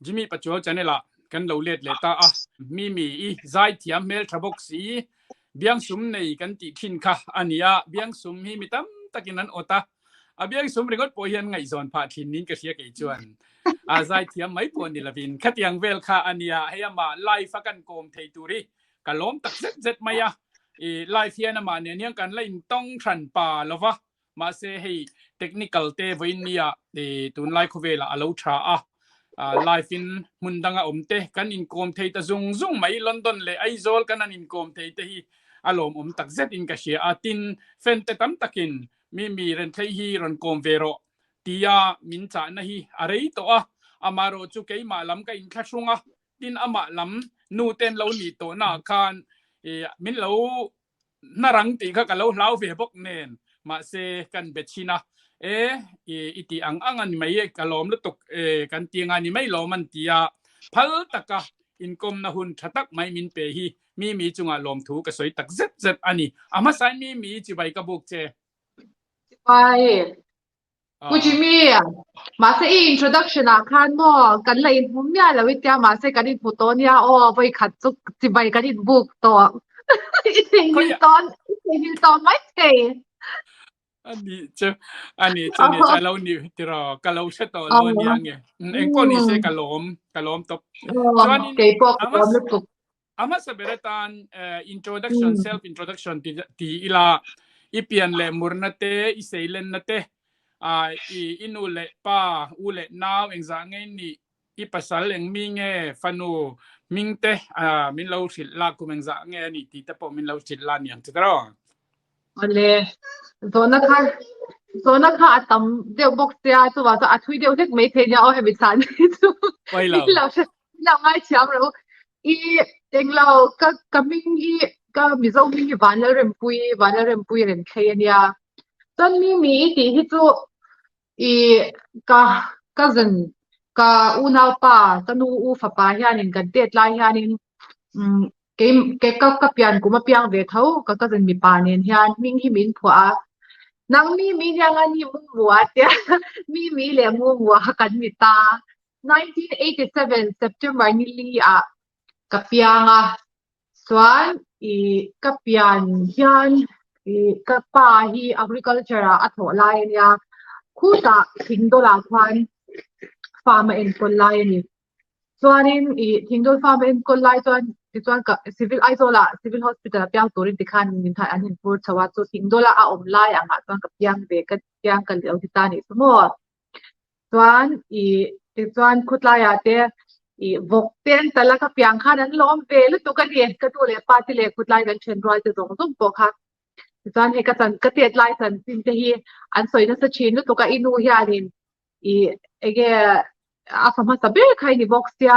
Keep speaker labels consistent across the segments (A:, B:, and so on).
A: จิมีปัจจุบันนี่ละกันเราเลียดเลยตามีอีใจเทียมเมลทบกสีเบียงสุมในกันติพินค่ะอันนี้เบียงสุมฮีมิตั้มตะกินนั้นโอตาเบียงสุมเรื่องก็ปอยยันไงส่วนพาทินนินก็เสียกี่จวนใจเทียมไม่ปวนนี่ละวินขัดยังเวลค่ะอันนี้ให้มาไล่ฟักันโกมเทตุรีกันล้มตักเซ็ตมาไล่เฟียนมาเนี่ยกันไล่ต้องขันป่าแล้ววะมาเซให้เทคนิคเตวินเนี่ยตุนไล่คูเวลอาลูชาไลฟ์อินมุนดังอมเตกันอินคอมเทตซุงไม่ลอนดอนเลยไอโซลกันอินคอมเทตฮีอารมณ์ตักเซตอินกษเชียตินเฟนเตตัมตักินมีเรนเทฮีรันคอมเวโรตียามินจานะฮีอะไรตัวอามาโรจุเกยมาลำกันอินคลาชุงตินอามาลำนูเตนเลานีตัวนาคานมินเลานารังตีก็กันเลาเฟบกเนนมาเซกันเบชินะอิติอังอันไม่กลอมลุตุกกันตีงานนี่ไม่ลอมันตีพัลตะกะอินคอมนะหุ่นชัตักไม่มินเปฮีมีจุงอารมณ์ถูกก็สวยตักเซ็ตอันนี้มาใส่มีจีบกับบุกเจ
B: ไปกูจิมีมาเซintroduction คันบ่กันเลยผมเนี่ยแล้ววิทยามาเซกันอินโฟโต้เนี่ยไปขัดจุกจีบกันอินบุกตัวอีสิ่งนี้ตอนไม่เท
A: อันนี้เจ้าเนี่ยจะเล่านี่ที่เราก็เล่าเช่ตัวเล่าเนี่ยไงก็นี่เสกลอมตบ
B: ส่วนนี้
A: มาสเปรตันintroduction self introduction ที่อีเปียนเลมูร์นัตเตอีเซเลนนัตเตอินูเลป้าอูเลนาวเองจะไงนี่อีภาษาเองมิงฟันูมิงเตมินเล่าสิลาคุมเองจะไงนี่ที่แต่พอมินเล่าสิลานี่ยังจะร้อง
B: อันนี้โซนค่ะตั้มเดี๋ยวบอกเสียตัวว่าจะช่วยเดี๋ยวเล็กไม่เทียนเอาให้ไปสั่น
A: ไม่
B: เราไม่เชื่อเราอีเองเราก็มิงอีก็มีส่งมีวันละเริ่มปุยเรียนแค่เนี่ยตอนนี้มีที่ตัวอีก็จะก็อูน่าป้าก็นูฟ้าป้าเฮียนินกันเด็ดไล่เฮียนินก็เปลี่ยนกูมาเปลี่ยนเวทเขาก็จะมีปานินเฮียนมิงที่มินผัวนางมีอย่างนี้มัวเดียมีเลยมัวกันมีตา1987 September นี่กับเปียงส่วนกับเปียนเฮียนกับป้าฮี agriculture อัฐไลเนี่ยคู่ตาทิ้งตัวละควัน farmer and คนไลนี่ส่วนนี้ทิ้งตัว farmer and คนไลส่วนกับ civil isola civil hospital เปียงตัวนี้ที่ขันนินทาอันนี้พูดชาวบ้านส่วนทิ้งตัวละอมไลส่วนกับเปียงเบกเปียงกันเลี้ยวที่ตานี่สมมติส่วนส่วนคุดไลเตวกเตียนแต่ละกับเปียงขันนั้นล้อมเปลืตัวกันเองก็ตัวเล็กปาติเล็กคุดไลกันเช่นรอยจะตรงตุ้มปกค่ะส่วนเอกสารกระเตียดไลสันสินเทียอันสวยนั่นสชินตัวกันอินูเฮียดินเอกอาสมัสเบลใครนี่บอกเสีย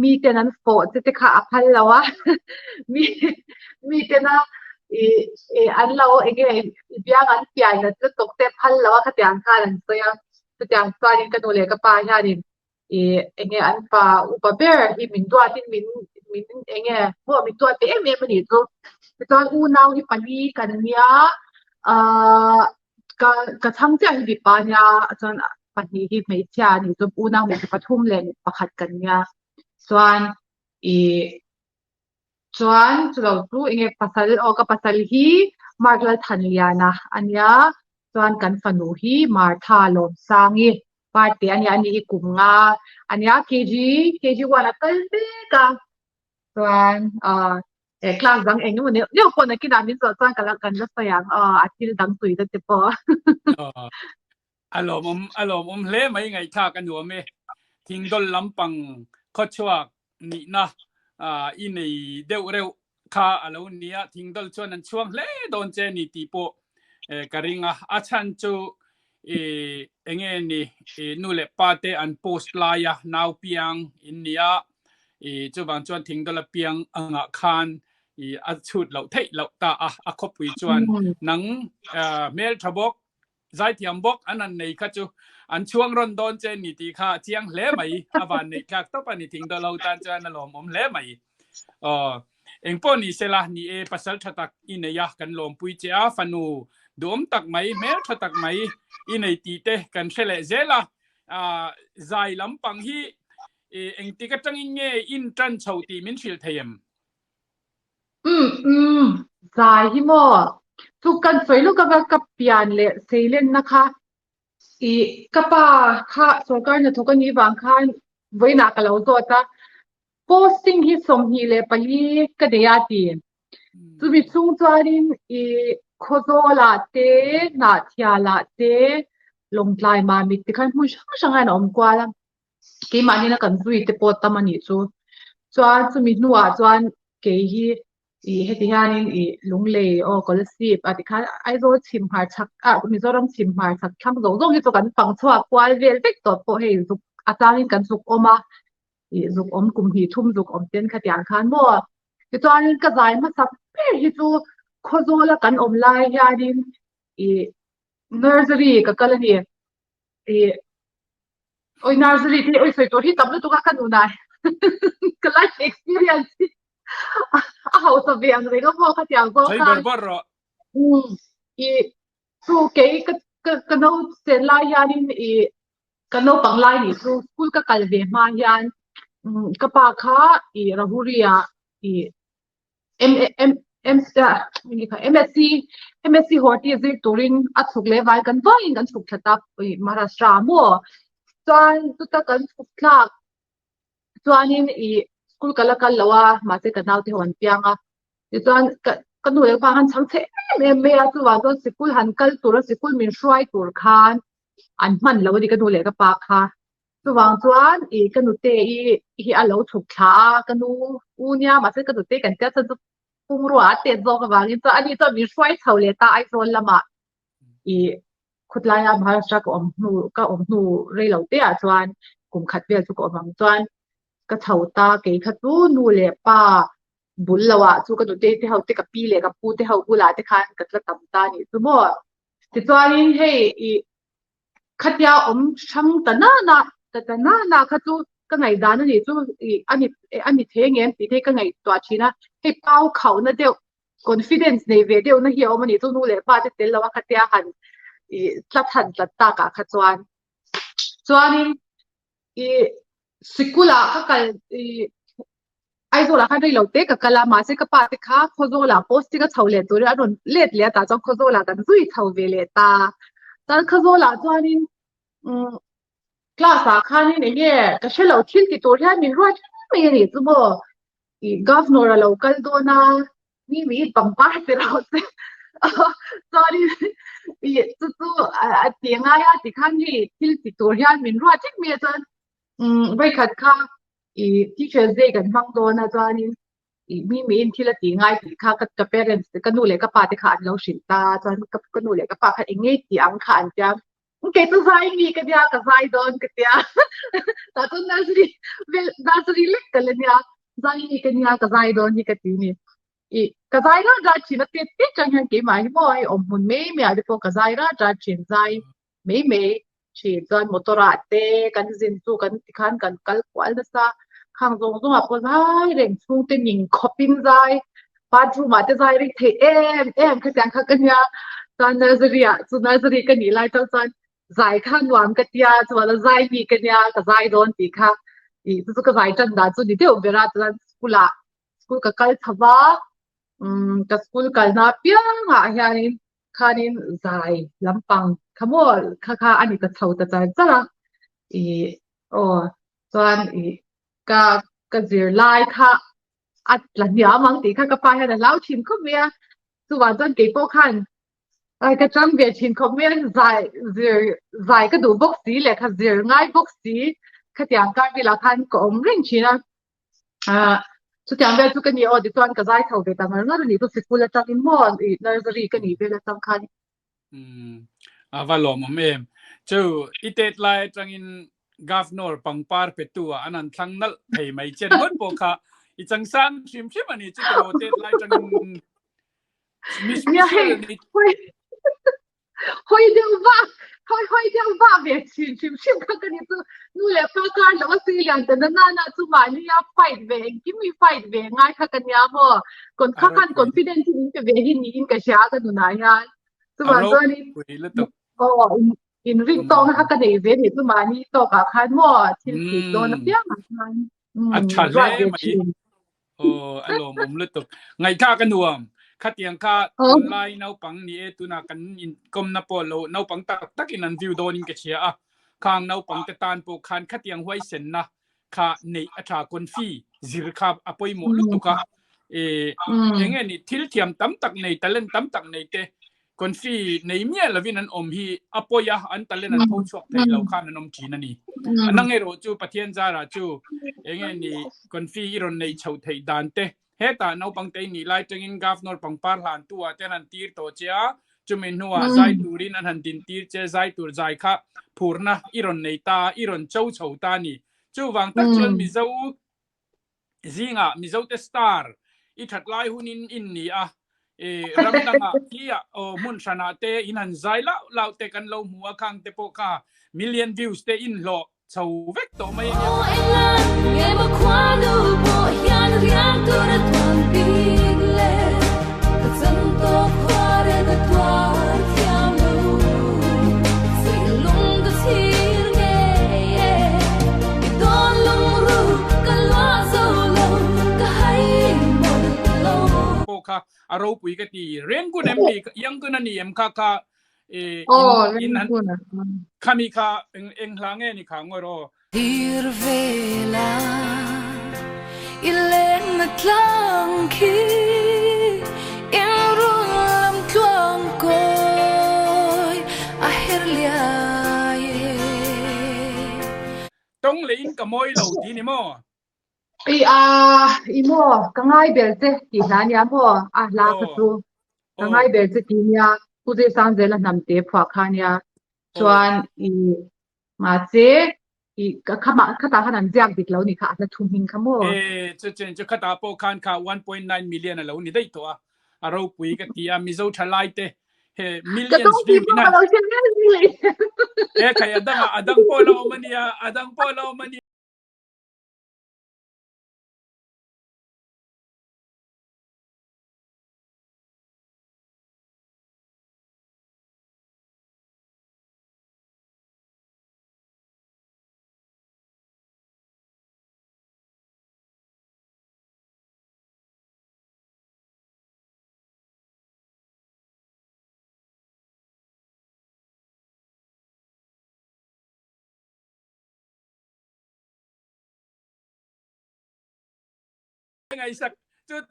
B: มีแต่นั้นโฟจะจะขาพันแล้ววะมีแต่นั้นอันเราเอกเบียงอันเปียนจะตกเตพันแล้ววะขัดยางข้านั่นเสียขัดยางตัวนี้กันตัวเล็กกับปาเฮียดินเอกอันปาอุปเบลที่มินตัวที่มินเอกพวกมินตัวเตะเมียมันนี่ตัวตอนอูน่าที่ปนีกันเนี่ยก็ทั้งเจ้าที่ปานยาจนปนีที่ไม่เชื่อนี่ตัวอูน่าไม่ปฐุมเลยประคัดกันเนี่ยส่วนเราดูเองภาษาก็ภาษาฮีมาร์กลทันเลียนะอันนี้ส่วนกันฟันูฮีมาร์ทาลมสังยีปาร์ตี้อันนี้กุมงาอันนี้เคจีวันละกันเด็กส่วนคลาสดังเองเนี่ยคนในกินอามินสอนกันแล้วกันแล้วอย่างอาทิตย์ดังตุยจะเจ็บปอ
A: อารมณ์เล่ไม่ไงท่ากันอยู่ไหมทิ้งดอลลัมปังข้อชัวนี่นะอินในเดี๋ยวเร็วข้าอะไรเนี่ยทิ้งดอลช่วงนั้นช่วงเล่โดนเจนี่ตีโปกริงอาชันจูเองนี่นู่นแหละปาเตอันโพสต์ไลน์นาวเปียงอินเนียจูบางช่วงทิ้งดอลเปียงอ่างคานอัดชุดเราเทเราตาคบวิจวนนังเมลทบกใจเทียมบกอันนั้นในข้าจูอันช่วงรอนดอนเจนี่ตีข้าเจียงเล่ไหมวันนี้ข้าต้องปนิทิ้งดอลเราตานจานนั่นหรอมเล่ไหมเอ็งป้อนี่เสละนี่ภาษาชาตักอินเนียกันลมปุยเจ้าฟันูดมตักไหมเมลชาตักไหมอินในตีเตกันเสละเจละใจลำปังฮี เอ็งตีก็จังอิงเงอินจันชาวตีมินชิลเทียม
B: อืมอืมสายที่มอทุกกันสวยลูกกับเปียนเลเซเลนนะคะอีกับป้าค่ะสงการเนี่ยทุกกันนี้บางคันไว้หนักกับเราตัวตา posting ที่สมฮีเลไปลีก็เดียดีจะมีช่วงจารินอีโคโซลาเตนาทิอาลาเตลงไลน์มามิติคันมุช่างงานอมกว่าละกี่มันนี่นะกันจุยเตปอตตามันนี่จวนจะมีหนัวจวนเกยีอีเฮติฮานินอีลุงเลโอกอลซีบอติคันไอโซชิมหาชักมีโซรำชิมหาชักคำรงที่ตัวกันฟังชัวกว่าเวลเด็กตัวพอเฮซุกอาจารย์กันซุกออกมาซุกอมกุมหีทุ่มซุกอมเต้นขัดยานคันบ่ที่ตัวนี้ก็ใจมาสับเป้ที่ตัวโคโซละกันอมไลยาดินอีเนอร์เซอรี่ก็กันนี่อีโอ้ยเนอร์เซอรี่ที่โอ้ยสวยตัวที่ตั้มแล้วตัวกันดูนายก็ไลฟ์เอ็กซ์เพรียนซ์เอาสเปียงเลยก็พอขัดยานก็
A: ใช่
B: ค่ะ
A: บาร์บาร์
B: อืมอีทูเก๋ก็โนเซนไลยานินอีก็โนปังไลนี่ทูสกูลก็กัลเวมายันก็ปาค่ะอีราหูริยาอีเอ็มเอ็มเอ็มนี่ค่ะเอ็มเอสซีฮอร์ติซิตูรินอัดสุกเลวายกันว่าอินกันสุกขตับอีมาราสตรามัวจวนตุตะกันสุกคลากจวนนินอีสกูลก็ละกันละว่ามาเจอกันเอาที่หันเปียงอ่ะจวนก็หนูเองฟังหันช่างเทเมย์ตัวตัวสกุลหันกัลตัวสกุลมินช่วยตัวคานอันมันแล้ววันนี้ก็หนูเล็กปากค่ะตัวจวนอีก็หนูเตอีอันเราถูกขาก็หนูอูเนี่ยมาซื้อก็หนูเตกันเจ้าจะปุ่มรัวเตะจอกว่างี้ตัวอันนี้ตัวมินช่วยเท่าเลยตาไอโซนละมาอีขุดลายมหาราชก็อมหนูเรื่องเราเตะจวนกลุ่มขัดเบียร์ทุกอมจวนก็เท่าตาเกี่ยขัดดูหนูเลยป้าบุญละวะสู้กันตัวเที่เขาเตะกับปีเลยกับปูเที่เขากูลาเตะคันกับละตำตานี่สมมติที่ตัวนี้ให้อีขัดยาช่างแต่หน้าขัดจูก็ไงด้านนี่จูอีอันนี้เทงเงี้ยตีเทก็ไงตัวชีนะให้เป้าเขานะเดียว confidence ในเวเดียวนะเหี่ยวมันนี่จูนู่นเลยป้าจะเต็มแล้วว่าขัดยาหันอีจัดตากะขัดจวนนี่อีสิกุลาก็กันอีไอ้ตัวละคันได้เราเตะกับกะลามาสิกับปาติค่ะโคโซลาโพสต์ที่ก็เท่าเลยตัวนี้อันนั้นเล็ดเลยตาจ้องโคโซลากันซุยเท่าเวเลตาตอนโคโซลาตัวนี้คลาสอาคารนี่เนี่ยก็เชื่อเราทิ้งที่ตัวที่มีรวยไม่ยังนี่ตัวอีกัฟนอร์เราคัลโดนานี่มีบังป้าเสียเราเสียตัวนี้อีตัวเตียงอะไรที่ข้างนี้ทิ้งที่ตัวที่มีรวยทิ้งมีจนไปขัดข้าอีที่เชื่อใจกันฟังโดนนะจานี่อีมีอินที่ละตีง่ายตีข้ากับเปรนส์ก็นู่นเลยก็ปาติขาดเราสินตาจานก็นู่นเลยก็ปาขัดเองไงตีอังขานจ้ามันเกิดตัวใจมีกันยากับใจโดนกันยาแต่ตัวนาซรีเล็กกันเลยเนี่ยใจมีกันยากับใจโดนนี่กันตีนี่อีกับใจก็จะชินติดจังยังกี่หมายบ่อยอมมุนไม่อาจจะพอกับใจก็จะชินใจไม่ชีจานมอเตอร์เตกันจินซูกันที่ขันกันกัลควอลดซ่าข้างตรงอ่ะพอใจเร่งซูเต็มยิงคอปินใจปาจูมาเตใจเร่งเทขยันขักันยาตอนนาซรีกันนี่ไล่ตั้งใจใจข้างหวังกันยาส่วนใจมีกันยากับใจโดนตีค่ะอีสุดก็ใจจันดาสุดนี่เดี๋ยวเวลาตอนสกูลกับกัลทว่ากับสกูลกัลนาเปียงอ่ะเฮียนี่คันใจลำปังขโมยค่ะอันนี้ก็เท่าแต่ใจจ้ะละอีโอ้ส่วนอีก็เจอไล่ค่ะอัดหลังยามังตีค่ะก็ไปให้แต่เล่าชิมก็เมียส่วนตอนเก็บพวกขันไอ้ก็จังเบียชิมก็เมียใจก็ดูบ็อกซี่เลยค่ะเจอง่ายบ็อกซี่ค่ะที่อังการเวลาขันก็อมริงชีนะอ่าสุดท้ายเวลาทุกคนนี่อ๋อดิส่วนก็ใจเท่าเดิมแต่มันนั่นนี่ตัวสิบกุลจังอินมอนอีนาซารีกันนี่เวลาสำคัญ
A: ว่าลมเอ็มเจ้าอิเตตไลจังอินกาฟนอร์ปังปาร์เปตัวอันนั้นทั้งนั้นให้ไม่เจ็ดวันโปค่ะอีจังสันชิมอันนี้จะโดนเตตไลจังมิส
B: เนี่ย
A: นี่
B: เดี๋ยวว่าเบียดชิมกันนี่ตัวนู่นแหละประการแล้วว่าสิ่งอย่างแต่นั่นจุมานี่ยาไฟท์เวงกิมมี่ไฟท์เวงง่ายค่ะกันยาพอคนข้างคอนฟิเดนซ์ที่นี่จะเวงนี่อินกับเชียกันดูนายฮะจุมาตัวนี้โอ้ in ring to na ka nei ve ni tu ma ni to ka khan mo thil ki do na piang han
A: อัจฉ
B: ra
A: ริ
B: de
A: ไหม
B: chin
A: โอ้อารมณ์ผมลุตุกไงข้ากันหน่วมข้าเตียงข้าออนไลน์นาวปังนี่ตุนากันอินกรมนาปอโลนาวปังตักอินันวิวโดนิงเกเชียอะข้างนาวปังตะตานปูคันข้าเตียงห้วยเซนนะข้าในอัตราคนฟีจิรคาอปอยโมลุตุกะเอเงี้ยนี่ทิลเทียมตั้มตักในตะเล่นตั้มตักในเตคนฟีในเมียละวินันอมฮีอปอยะอันตะเล่นอันพูดชกไทยเราข้านันอมจีนันนี่นั่งเอโรจูปะเทียนจาราจูเองนี่คนฟีอิรอนในชาวไทยดานเตเฮตานเอาปังเตนี่ไล่จังอินกาฟนอร์ปังปาร์ลันตัวเจนันตีร์โตเจียจุเมนัวใจตูรินอันหันตินตีร์เจใจตูร์ใจค่ะพูร์นะอิรอนในตาอิรอนเจ้าชาวตานี่จูวังตักจนมิเจ้าซิงะมิเจ้าเตสตาร์อีถัดไล่หุนินอินนี่อ่ะรำดังอ่ะที่อ่ะมุนชนะเตอินันใจละเราเตกันเราหัวข้างเตโปกามิลเลียนวิวส์เตอินโลชาวเวกโตไม่เนี่ยค่ะอารมณ์ปุยกตีเรียนกูเนมียังกูนันนี่เอ็มค่ะค่ะอินนั้นข้ามีค่ะเอ็งหลังเงี้ยนี่ค่ะงอรอฮิรเวลาอิเลนนัดลังคีอินรุลำกลางกอยอาฮิรเลียต้องเล่นกับมวยเหล่าที่นี่มั้ง
B: อีโมกังไงเบลเซกีนานยามพอลาคตูกังไงเบลเซกีเนียผู้ที่สังเจริญนำเตพวกขานยาส่วนมาเจข้ามาข้าตาขนาดจากดิกแล้วนี่ค่ะแล้วทุ่มหิงขโม
A: จะข้าตาพวกขานค่ะ 1.9 million แล้วนี่ได้ตัวเราปุยกตีมิโซทลายเตmillions
B: วิวนั่นเราเชื่อไม่เลย
A: ใครอดังพอเรามันเนี่ยอดังพอเรามันเนี่ยไงสัก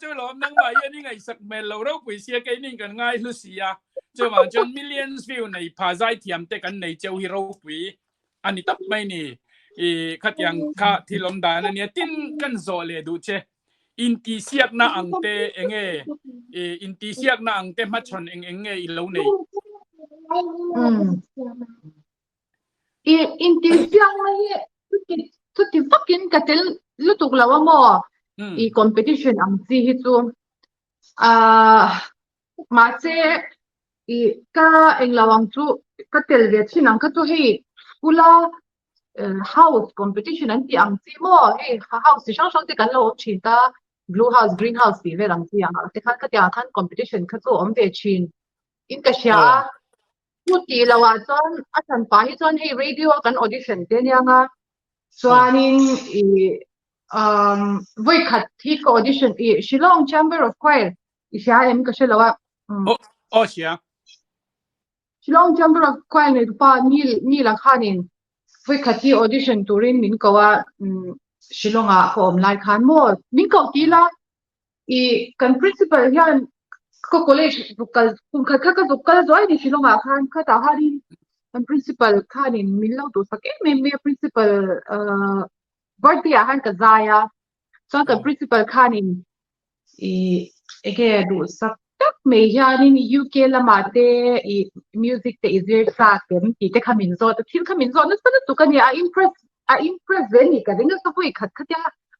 A: จู่หลอมนั่งมาอย่างนี้ไงสักเมลเราปุยเสียกันนี่กันง่ายลุเสียจะว่าจน millions view ในพาใจเทียมเตกันในเจ้าฮีโร่ปุยอันนี้ตับไม่นี่ขัดยังข้าที่ลมดานั่นเนี่ยติ้นกันโซเลดูเชอินตีเสียกน่าอังเตเองอินตีเสียกน่าอังเตมาชนเองอีเหล่านี้
B: อินตีเสียงไม่ทุกที่ฟักกินกันเตลลุตุกแล้วว่าหมอcompetition อังซีฮิจูมาเจก็เองระวังจูก็เตลเวทีนังก็ตัวให้กุลาhouse competition อันที่อังซีหมอให้ house ช่างที่กันเราชินตา blue house green house ที่เวลังซีอ่ะแต่ขั้นก็จะขั้น competition ก็ตัวเวชินอินก็เชียพูดที่เราว่าจนอาจารย์ป้าที่จนให้ radio กัน audition เดียร์ยังส่วนนี้วัยขัดที่ audition ชิลอง Chamber of Choir เชียเอ็มก็เชื่อแล้วว่า
A: เชีย
B: ชิลอง Chamber of Choir ในรูปนี่ละค่ะนี่วัยขัดที่ audition ตัวเรนมินก็ว่าชิลองอ่ะผมไลค์ขันหมดมินก็ที่ละกัน principal ยันก็ college ทุกคนคุณข้าก็ทุกคนจะไอ้ดิชิลองอ่ะขันข้าตาหาดิกัน principal ขันนี่มินเล่าตัวสักไม่ principal birthday อาหารกับใจอ่ะส่วนกับ principal ค่ะนี่ดูสักไม่ยากนี่ UK ละมาเตmusic เตอิสราเอลสักเต็มที่ขมิ้นโซ่แต่ที่ขมิ้นโซ่นั่นเป็นตัวกันเนี่ยimpress เวนี่กันเนี่ยสักวันขัด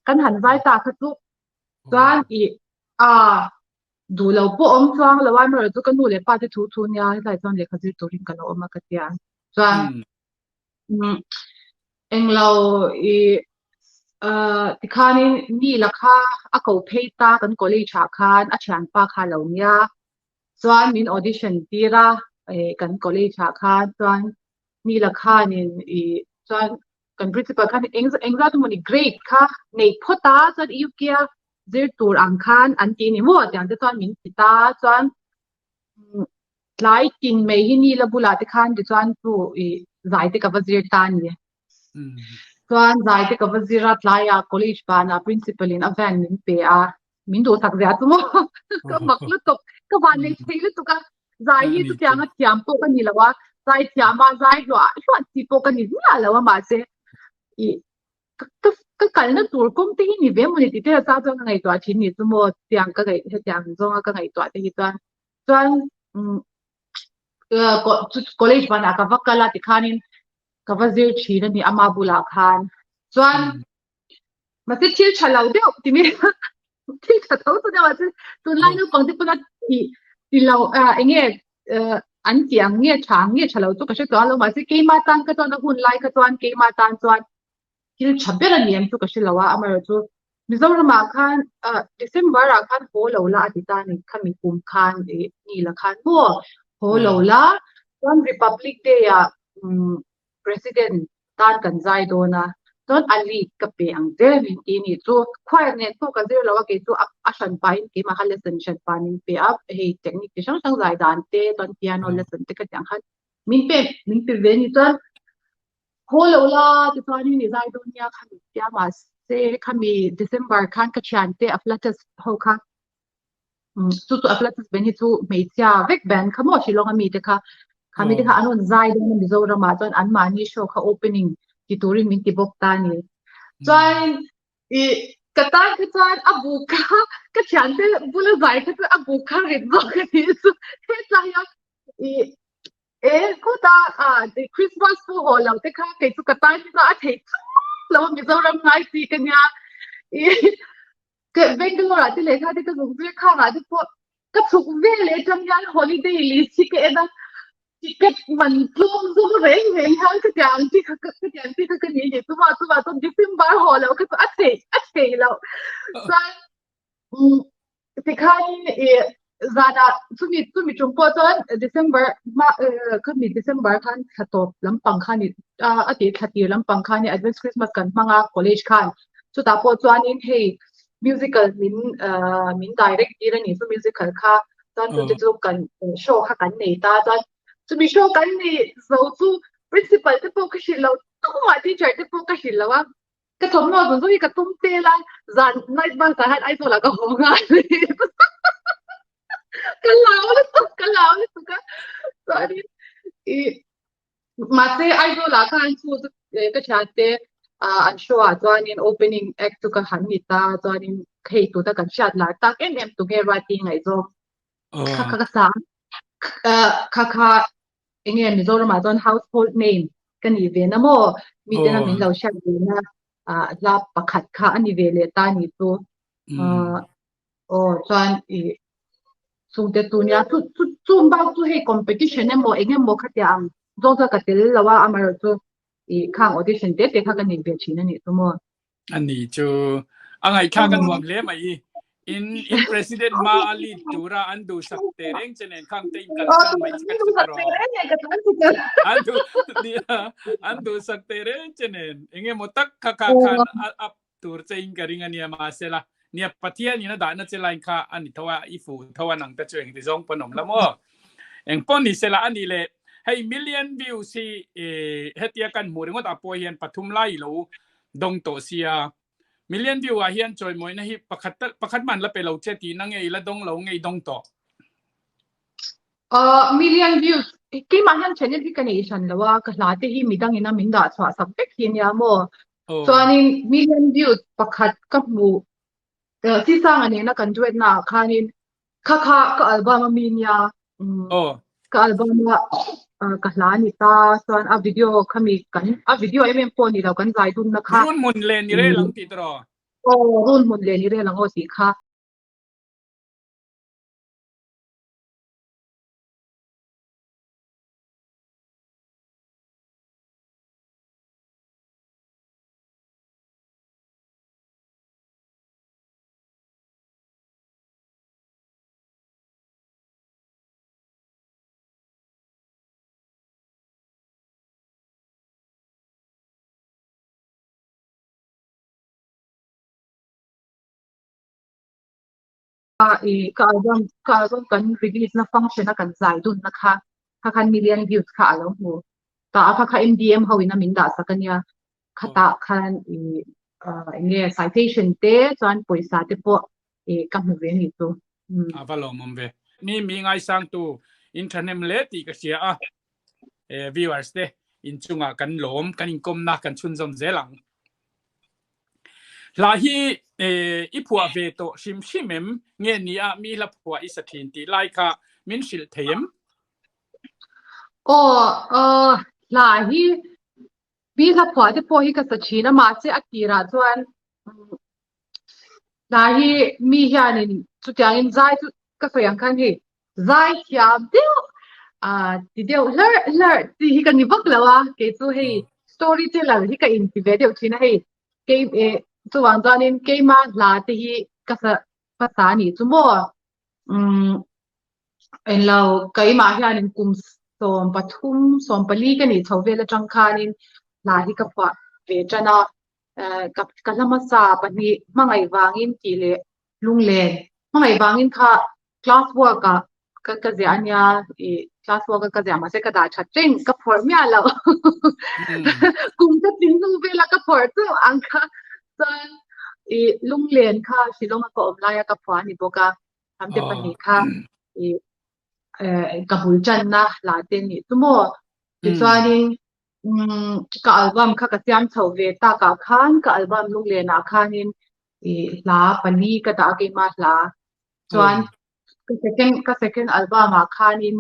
B: กันหันใจตาขัดทุกส่วนดูเราพวกช่วงเราว่าเมื่อเราก็นู่นเลยป้าจะทุนเนี่ยใส่ส่วนเล็กเขาจะตัวริงกันเราออกมากันเนี่ยส่วนเองเราที่ข้านี่ราคาเขาเพย์ตากันก็เลยฉากคันอาจารย์ป้าข้าเหล่านี้ส่วนมินออดิชั่นที่ระกันก็เลยฉากคันส่วน นี่ละค่ะนี่จวนกัน principal ค่ะเองจะตัวมัน grade ค่ะในพ่อตาจวนอีกเกียเจอตัวอังคารอันที่นี่ว่าอย่างที่จวนมินติตาจวนหลายกินไม่หินี่ละบุลาติคันที่จวนตัวใจที่กับวจีตานี่จวนใจที่กับวจีรัตลาย college ปานะ principal in event มินเปียมินดูสักเดียวตัวก็มักลุตก็วันนี้ใช่ลุตก็ใจที่ตัวอย่างที่ยามโปกันนี่ละว่าใจที่ยามมาใจชัวที่โปกันนี่ละว่ามาเสอีก็กันนั่นตัวคงที่นี่เว้ยมันที่เธอทราบว่าไงตัวชิ้นนี้สมมติอย่างก็ไงอย่างตรงก็ไงตัวที่ตัวจวนcollege ปานะกับวักกะลาติคันินกับว่าเจอชีนนี่อามาบุลาคันจวนมันจะที่ฉลาดเดียวที่มีที่ฉลาดตัวเดียวว่าตัวไล่ลูกของที่คนนั้นที่เราเงี้ยอันที่อันเงี้ยช้างเงี้ยฉลาดตัวก็ใช่ตัวเรามาสิเกมาตันก็ตัวนั้นหุ่นไล่ก็ตัวอันเกมาตันตัวที่ชับเบลนี่ยมตัวก็ใช่เราว่าอามาเราตัวมิจฉาเรามาคันDecember อาคันโหเราละอาทิตย์นี้ขมิคุมคันนี่ละคันบัวโหเราละตอน Republic Day President ตานกันใจโดนะตอนอลีกับเปียงเดวินที่นี่ตัวควายเนี่ยตัวกันเจอเราว่าเกี่ยวกับอาชันไปกี่มาฮัลเลสันชันไปนี่เปียบเฮเทคนิคที่ช่างใจดานเตตอนพิอาโนเลสันเตก็จังฮันมินเปเวนี่ตอนโหเราละที่ตอนนี้นี่ใจโดนยาขมิยามาเซขมิ December คันก็ชันเตอัฟลัตสโฮคันตัวอัฟลัตสเป็นที่ตัวไม่เสียเวกแบนขโมยชิลองมีเด็กค่ะอันนั้นใจโดนมิโซรามาตอนอันมานี่โชว์ค่ะ opening ที่ตัวริมินที่บอกตานี่จวนกระต่ายก็จวนอบุกะก็ฉันเตบุลใจก็จะอบุกะเรื่องกันนี่สุดเฮ้ยใจอ่ะก็ตาที่คริสต์มาสฟูฮอลเราเด็กค่ะแค่สุกระต่ายที่จะอาทิตย์แล้วมิโซรามไงสิกันเนี่ยก็เบงกลอร์ที่เลขาที่ก็ส่งเสียข้าวมาที่พวกก็สุกเวลเลยทำงานฮอลิเดย์ลิสต์ที่ก็เอ็นะที่ก็มันทุ่มเร่งฮันก็อย่างที่เขาก็นี่ตัวตอนดิสมบาร์ฮอลแล้วก็อัดเสียแล้วใช่ที่ข้านี่zada tumi chungpo ton December ma kami December khan khatop lampang khani ati khati lampang khani advance Christmas kan manga college khan chu ta po chuan in hei musical min direct irani so musical kha tan tu chu kan show kha kan nei ta tan chumi show kan ni zo chu principal te po ka shilo tu ma teacher te po ka shilo wa ka thom no zo ka tum te la zan night bang ka han ai so la ka ho nga Kalau itu kan, sorry. Masih ayo lah kan, so ke chatnya, ansho aja opening act tu kan hanita, so kayak itu kan chat lah, tak tu kayak writing aja, kakak sang, kakak ini Mizo Ramadan household name, kan event namo, meeting namin lau chat na, la pakat ka ani veleta nito, so so the tunya tu mbak tu hey competition mo mo khatyang zo za katel lawa amar tu khang audition te khagan ni be china ni tu mo
A: ani chu angai khagan wam le mai in president ma ali tura andu sakte reng chenen khang te kal san mai ka ro andu sakte reng chenen enge motak khan up tur chein garing ania ma selaเนี่ยปะเทียนี่นะด่านนั่นเจริญค่ะอันนี้ทว่าอีฟูทว่าหนังตะเจงที่จงปนมละมั่วเอ็งป้อนนี่เสละอันนี้เลยให้million viewสิเฮตียกันหมู่เรื่องว่าตาปอยเฮียนปทุมไล่หลูดงโตเสียmillion view อ่ะเฮียนจอยมวยนะฮิประคัดมันละไปเราเจตีนั่งไงละดงเราไงดงโต
B: million views กี่มาเฮียนเช่นที่กันเอชันแล้วว่าก็หลายที่มีดังอินะมินดาสวะสับเด็กเฮียนยามั่วส่วนนี้ million views ประคัดกับหมู่ที่สร้างอันนี้นะกันด้วยนะค่ะนี่ค่ะก็อัลบั้มมีเนี่ยก็อัลบั้มก็หลายนี่ตาส่วนวิดีโอเขามีกันวิดีโอเอ็มโฟนนี่เรากันใจดุนนะคะ
A: รุ่นมุนเลนนี่เรื่องหลังติดรอ
B: รุ่นมุนเลนนี่เรื่องหลังโอสีค่ะ ka album kan release na function na kan zai dun na kha khan million views kha alo mu ta kha MDM hawina min da sakanya khata khan nge citation te chuan poisa te po kam hu ve ni tu
A: avalom omve mi ngai sang tu internet le ti ka sia a viewers te in chunga kan lom kan in kom na kan chun zom zelang la hi ipua ve to shim shimem nge ni a mi la phua isathin ti lai kha min shil them
B: la hi mi la phua te po hi ka sachina ma che akira chuan la hi mi hianin chu tiang in zai chu ka sayang khan hi zai thiam deu ti deu lar ti hi kan ni bak lawa ke chu hei storyteller hi ka in ti ve deu thina hei ke chu wang zanin ke ma la ti hi ka saภาษาni chu mo en lo kai ma hianin kum som pathum som pali ka ni chhovela tangkhanin la hi ka pa ve chana ka lama sa pani mangai wangin ti le lunglen mangai wangin kha class work ka ze anya class work ka ze ma se ka da cha cheng ka phor mya lo kum ta ting nu vela ka phor tu angka san lunglen kha silong ko omla ya ka phwa ni boka amte pani kha kabul chan na la te ni tumo ti chuanin ka album kha ka siam chho ve ta ka khan ka album lungle na khanin la pani ka ta ke ma la chuan ka second album a khanin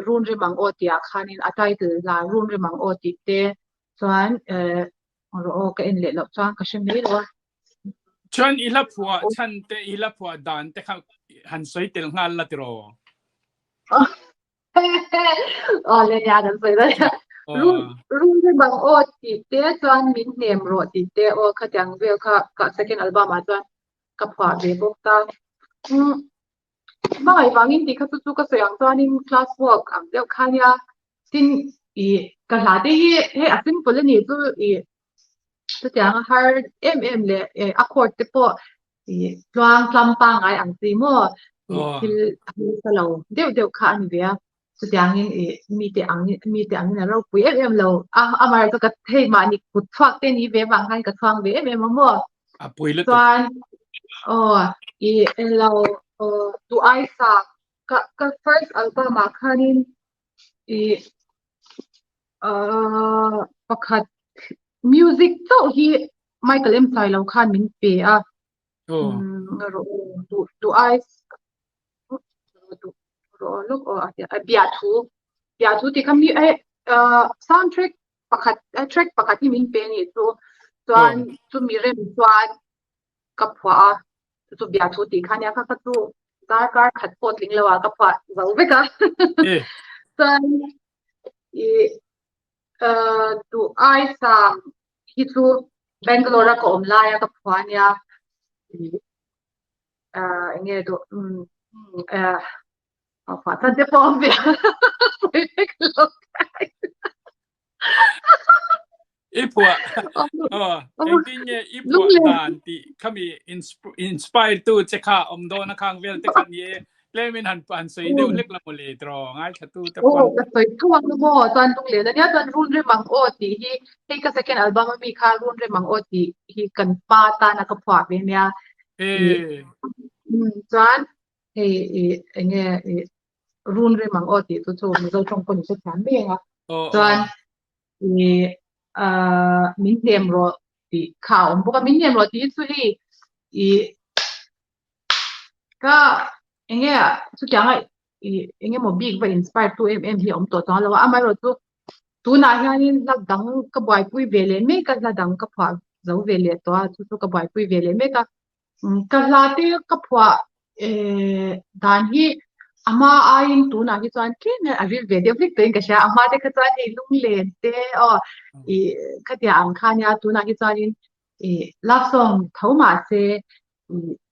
B: run ri mang o ti a khanin a title la run ri mang o ti te chuan ro ka en le lo chuan ka shem ni lo
A: chuan ila phua chan te ila phua dan te kha han soi tel ngal la tiro
B: le ya kan soi da run ri mang o ti te chuan min nem ro ti te o kha tyang vel kha ka second album a chuan ka phwa ve bok ta mai wangin ti kha chu ka soyang chuanin class work ang deuh khania tin ka hla te hi he a simple ani chu chu tyang har le accord te po chuang tlampang ai ang ti mo thil salo deuh kha ani ve a chu tyang in mi te ang na ro pui lo amar to ka thei ma ni kut thwak te ni ve wang han ka thwang ve mo
A: a pui le
B: chuan lo tu ai sa ka first album a khanin pakhat music to hi Michael M Sai lo khan min pe a tu ai look bia thu ti kham ni soundtrack pakhat track pakhat ni min pe ni chuan chu mi rem chuan ka phwa chu bia thu ti khania kha chu kar khat pot ling lawa ka phwa zo veka chuan tu ai sam hi chu Bangalore ko omlaya ka phwa nia nge to phwa tan te pom ve
A: ipua engtinge ipua dan ti khami inspire tu chekha omdo na khang vel te khan ye plemin han pan sei deu lek la mole tro ngai thatu te pon
B: ka soi thuang no mo chuan tung le na nia chuan run re mang o ti hi hei ka second album mi kha run re mang o ti hi kan pa ta na ka phwa ve nia chuan hei nge run re mang o ti chu mi zo chong ko ni se chan me nga chuan min nem ro ti kha om boka min nem ro ti chu hi ka enge chu kyang enge mo big ba inspire to hi om to ta lawa amai ro tu na hianin lak dang ka bai pui vele me ka la dang ka phwa zo vele to chu ka bai pui vele me ka la te ka phwa dan hi ama ain tu na hi chuan ke na aril ve de flik tein ka sha ama te ka chuan ei lung len te khatia ang khania tu na hi chuanin love song thoma se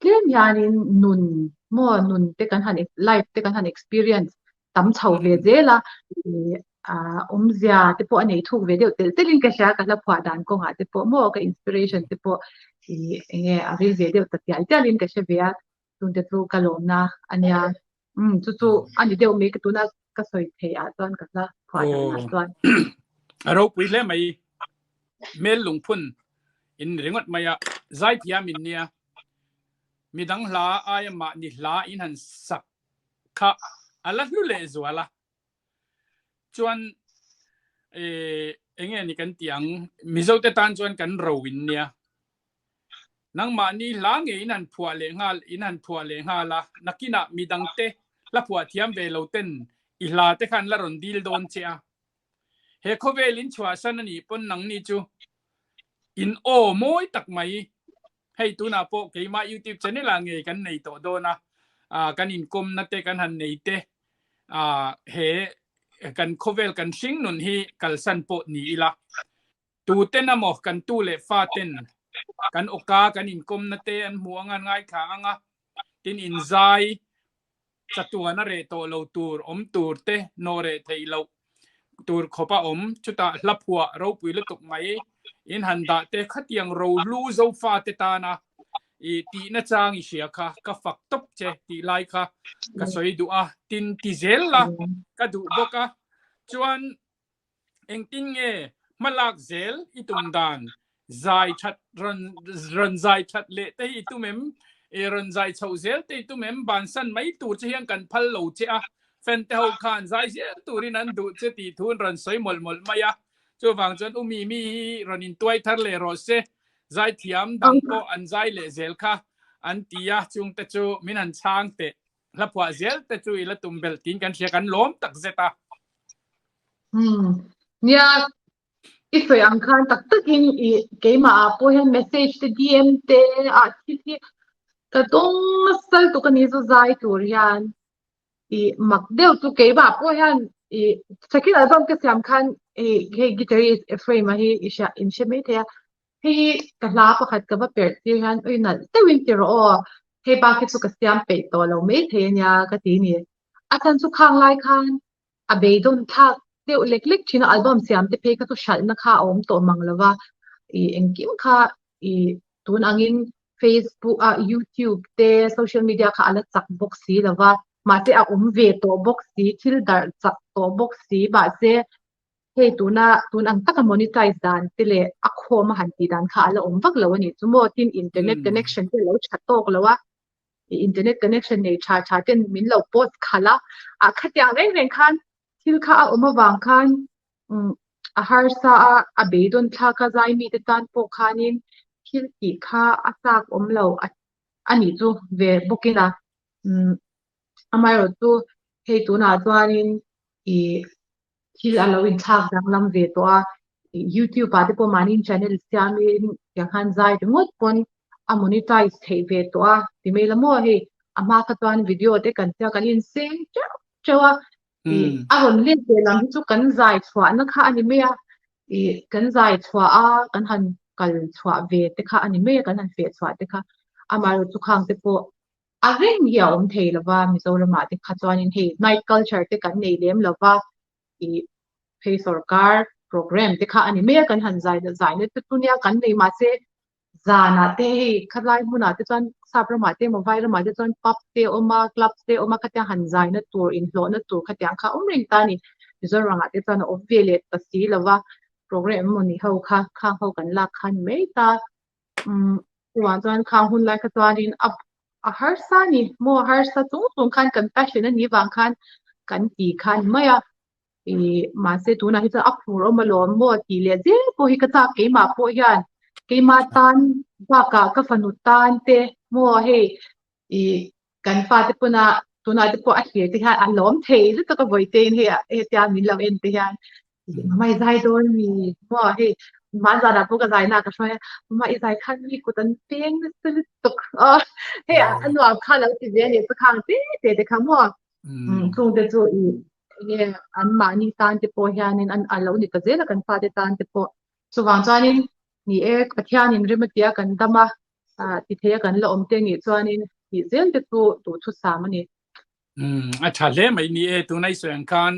B: tlem yanin nun te kan han life te kan han experience tam chho ve zela zia te po anei thu ve deuh tel telin ka sha ka la phwa dan ko nga te po mo ka inspiration te po nge aril ve deuh tatia italin ka she ve ตุนเดตูกะลมนะอันเนี้ยจู่ๆอันนี้เดี๋ยวมีกตุนะก็สวยเทียตอนกันละพอจะมาตอน
A: เราปุยเล่ไม่เมลลงพุ่นอินเริงวัดมายาใจที่ยามินเนี่ยมีดังลาอายมานี่ลาอินหันสักค่ะอะไรนู่นเลยจัวละจวนเอ็งนี่กันเตียงมิโซเตตันจวนกันเราวินเนี่ยนังมานี่ลาเงอินันพัวเลงาอินันพัวเลงาละนักกินะมีดังเตละพัวเทียมเวลเต้นอิลาเตขันละรอนดีลโดนเชียเฮโคเวลินชัวสันนี่ปนนังนี่จูอินโอโมยตักไหมให้ตัวน่ะโปเกมา YouTube channel ละเงกันในตัวโดนะกันอินคมนักเตกันหันในเตเฮกันโคเวลกันชิงนุนฮีกัลสันโปนี่ละตูเต้นน่ะหมอกกันตูเลฟ้าเต้นกันโอกากันอินคมนักเตอันหัวงานง่ายขาอ่ะตินอินใจจัตัวนั่นเรโตเราตูร์ตูร์เตโนเรเทเราตูร์ขบชุดตาลับหัวเราปุยลุตุกไหมอินหันดาเตขัดยังเราลูโซฟาเตตานะตีน่าจางอิเชียค่ะก็ฝักตบเจตีไลค่ะก็สวยดูตินติเซลละก็ดูบกจวนเองติงมาลากเซลอีตุมดานใจชัดรันใจชัดเละแต่อีตุเมมรันใจเฉาเซลแต่อีตุเมมบานสันไม่ตูเชียงกันพัลโลเจแฟนเทลคานใจเซลตูรินันดูเจตีทุนรันสวยหมดมายาจู่ฟังจนมีรันินตัวทัดเลโรเซใจเทียมดังโปอันใจเลเซลค่ะอันตียาจุงเตจูมินันช่างเตะละพวกเซลเตจูอีละตุ่มเบลตินกันเชียกันล้มตักเซตา
B: เนี่ยอีสวยอังคารตักตึกินอีเกมาพอเห็นเมสเซจที่ดีเอ็มเตที่กระตุ้งสัลตุกันนี้จะใจตัวเรียนอีมักเดียวตุเกมาพอเห็นอีสกิลอัลบั้มก็สำคัญเฮกิตาริสเอฟเรมาฮีอิชาอินเชมิเทียเฮกะลาปะขัดกับว่าเปิดที่ฮันนั่นแต่วินติโรเฮบาคิดสุกสยามเปิดตัวเราไม่เทียนยากะทีนี้อาจารย์สุขังไลคันเบย์ดอนทักเดี๋ยวเล็กๆที่น่าอัลบั้มสยามที่เพย์ก็ตุชันนะคะตัวมังเลว่าเอ็งกิมค่ะตัวนังอิน Facebook YouTube เตโซเชียลมีเดียค่ะอะไรจักบ็อกซี่เลว่ามาเจอเวตัวบ็อกซี่ที่ดาร์จักตัวบ็อกซี่บาเจเฮ้ตัวอังตักมอนิไทส์ดันที่เลอักโคมาหันตีดันค่ะแล้ววักแล้ววันนี้สมมติที่อินเทอร์เน็ตคอนเนคชั่นที่เราชัดโตกแล้วว่าอินเทอร์เน็ตคอนเนคชั่นในชาร์ที่มินเราโพสต์ค่ะละขัดอย่างเร่งคันที่ค่ะมาวางคันฮาร์ซาเบย์ดอนทักใจมีแต่การโปกคันินที่อีกค่ะสักเราอันนี้จูเวบุกินะอามาเราจูเฮ้ตัวน่าตัวนี้ที่เราอินทักดังลำเวตัว YouTube อาจจะประมาณนี้ channel ที่มีอย่างหันใจถึงหมดคนmonetize เฮ้เวตัวที่ไม่ละมั่วเฮ้มาคัดวันวิดีโอเด็กกันเจ้ากันยินเสียงเจ้าคนเล่นเกมที่จุกันใจชัวนะคะอันนี้ไม่กันใจชัวกันหันกันชัวเวทค่ะอันนี้ไม่กันหันเวทชัวค่ะมาเราจุกขังเตปเรื่องเดียวเทลว่ามิโซลมาที่ขัดวันนี้ night culture ที่กันในเลี้ยมลว่าเพย์สการ์โปรแกรมที่ค่ะอันนี้ไม่กันหันใจเนี่ยตัวเนี้ยกันในมาเซจานาเตขัดไล่มุนาที่จนซาบระมาเตมาไว้ระมาที่จนป๊อปเตอมาคลับเตอมาขัดยังหันใจเนี่ยตัวอินฟลูเนี่ยตัวขัดยังค่ะริงตานี่มิโซรังที่จนออฟเวเลตตัดสีแล้วว่าโปรแกรมมันนี่เขาค่ะข้างเขากันลักขันไม่ตาวันจนข้างหุ่นไล่ขัดวันนี้harsa ni mo harsa tung khan compassion ni wang khan kan ti khan maya ma se tu na hi cha apur o malom mo ti le je po hi ka ta ke ma po yan ke ma tan ba ka fanu tan te mo he kan fa te puna tu na te po a hi te ha alom the lu ta ka voi te he ta min lam en te yan mai zai don mi mo heมาจากนั้นพวกกระจายหน้าก็ช่วยมาอีกใจขั้นมีกุตันเตียงสุดตกเฮ้ยอันว่าขั้นแล้วติดเรียนเนี่ยสักครั้งเตะคำว่าคงจะจู่อีเนี่ยอันมานี่ตานจะพอเฮียนินอันเราเนี่ยก็เจอแล้วกันฟาดตานจะพอส่วนจานินนี่ปัทยานินเรื่องมันเดียกันดำมาติเทียกันแล้วเตียงนี่จานินที่เจอจะตัวชุดสามันนี่
A: อาจารย์เล่ไม่นี่ตัวในส่วนการ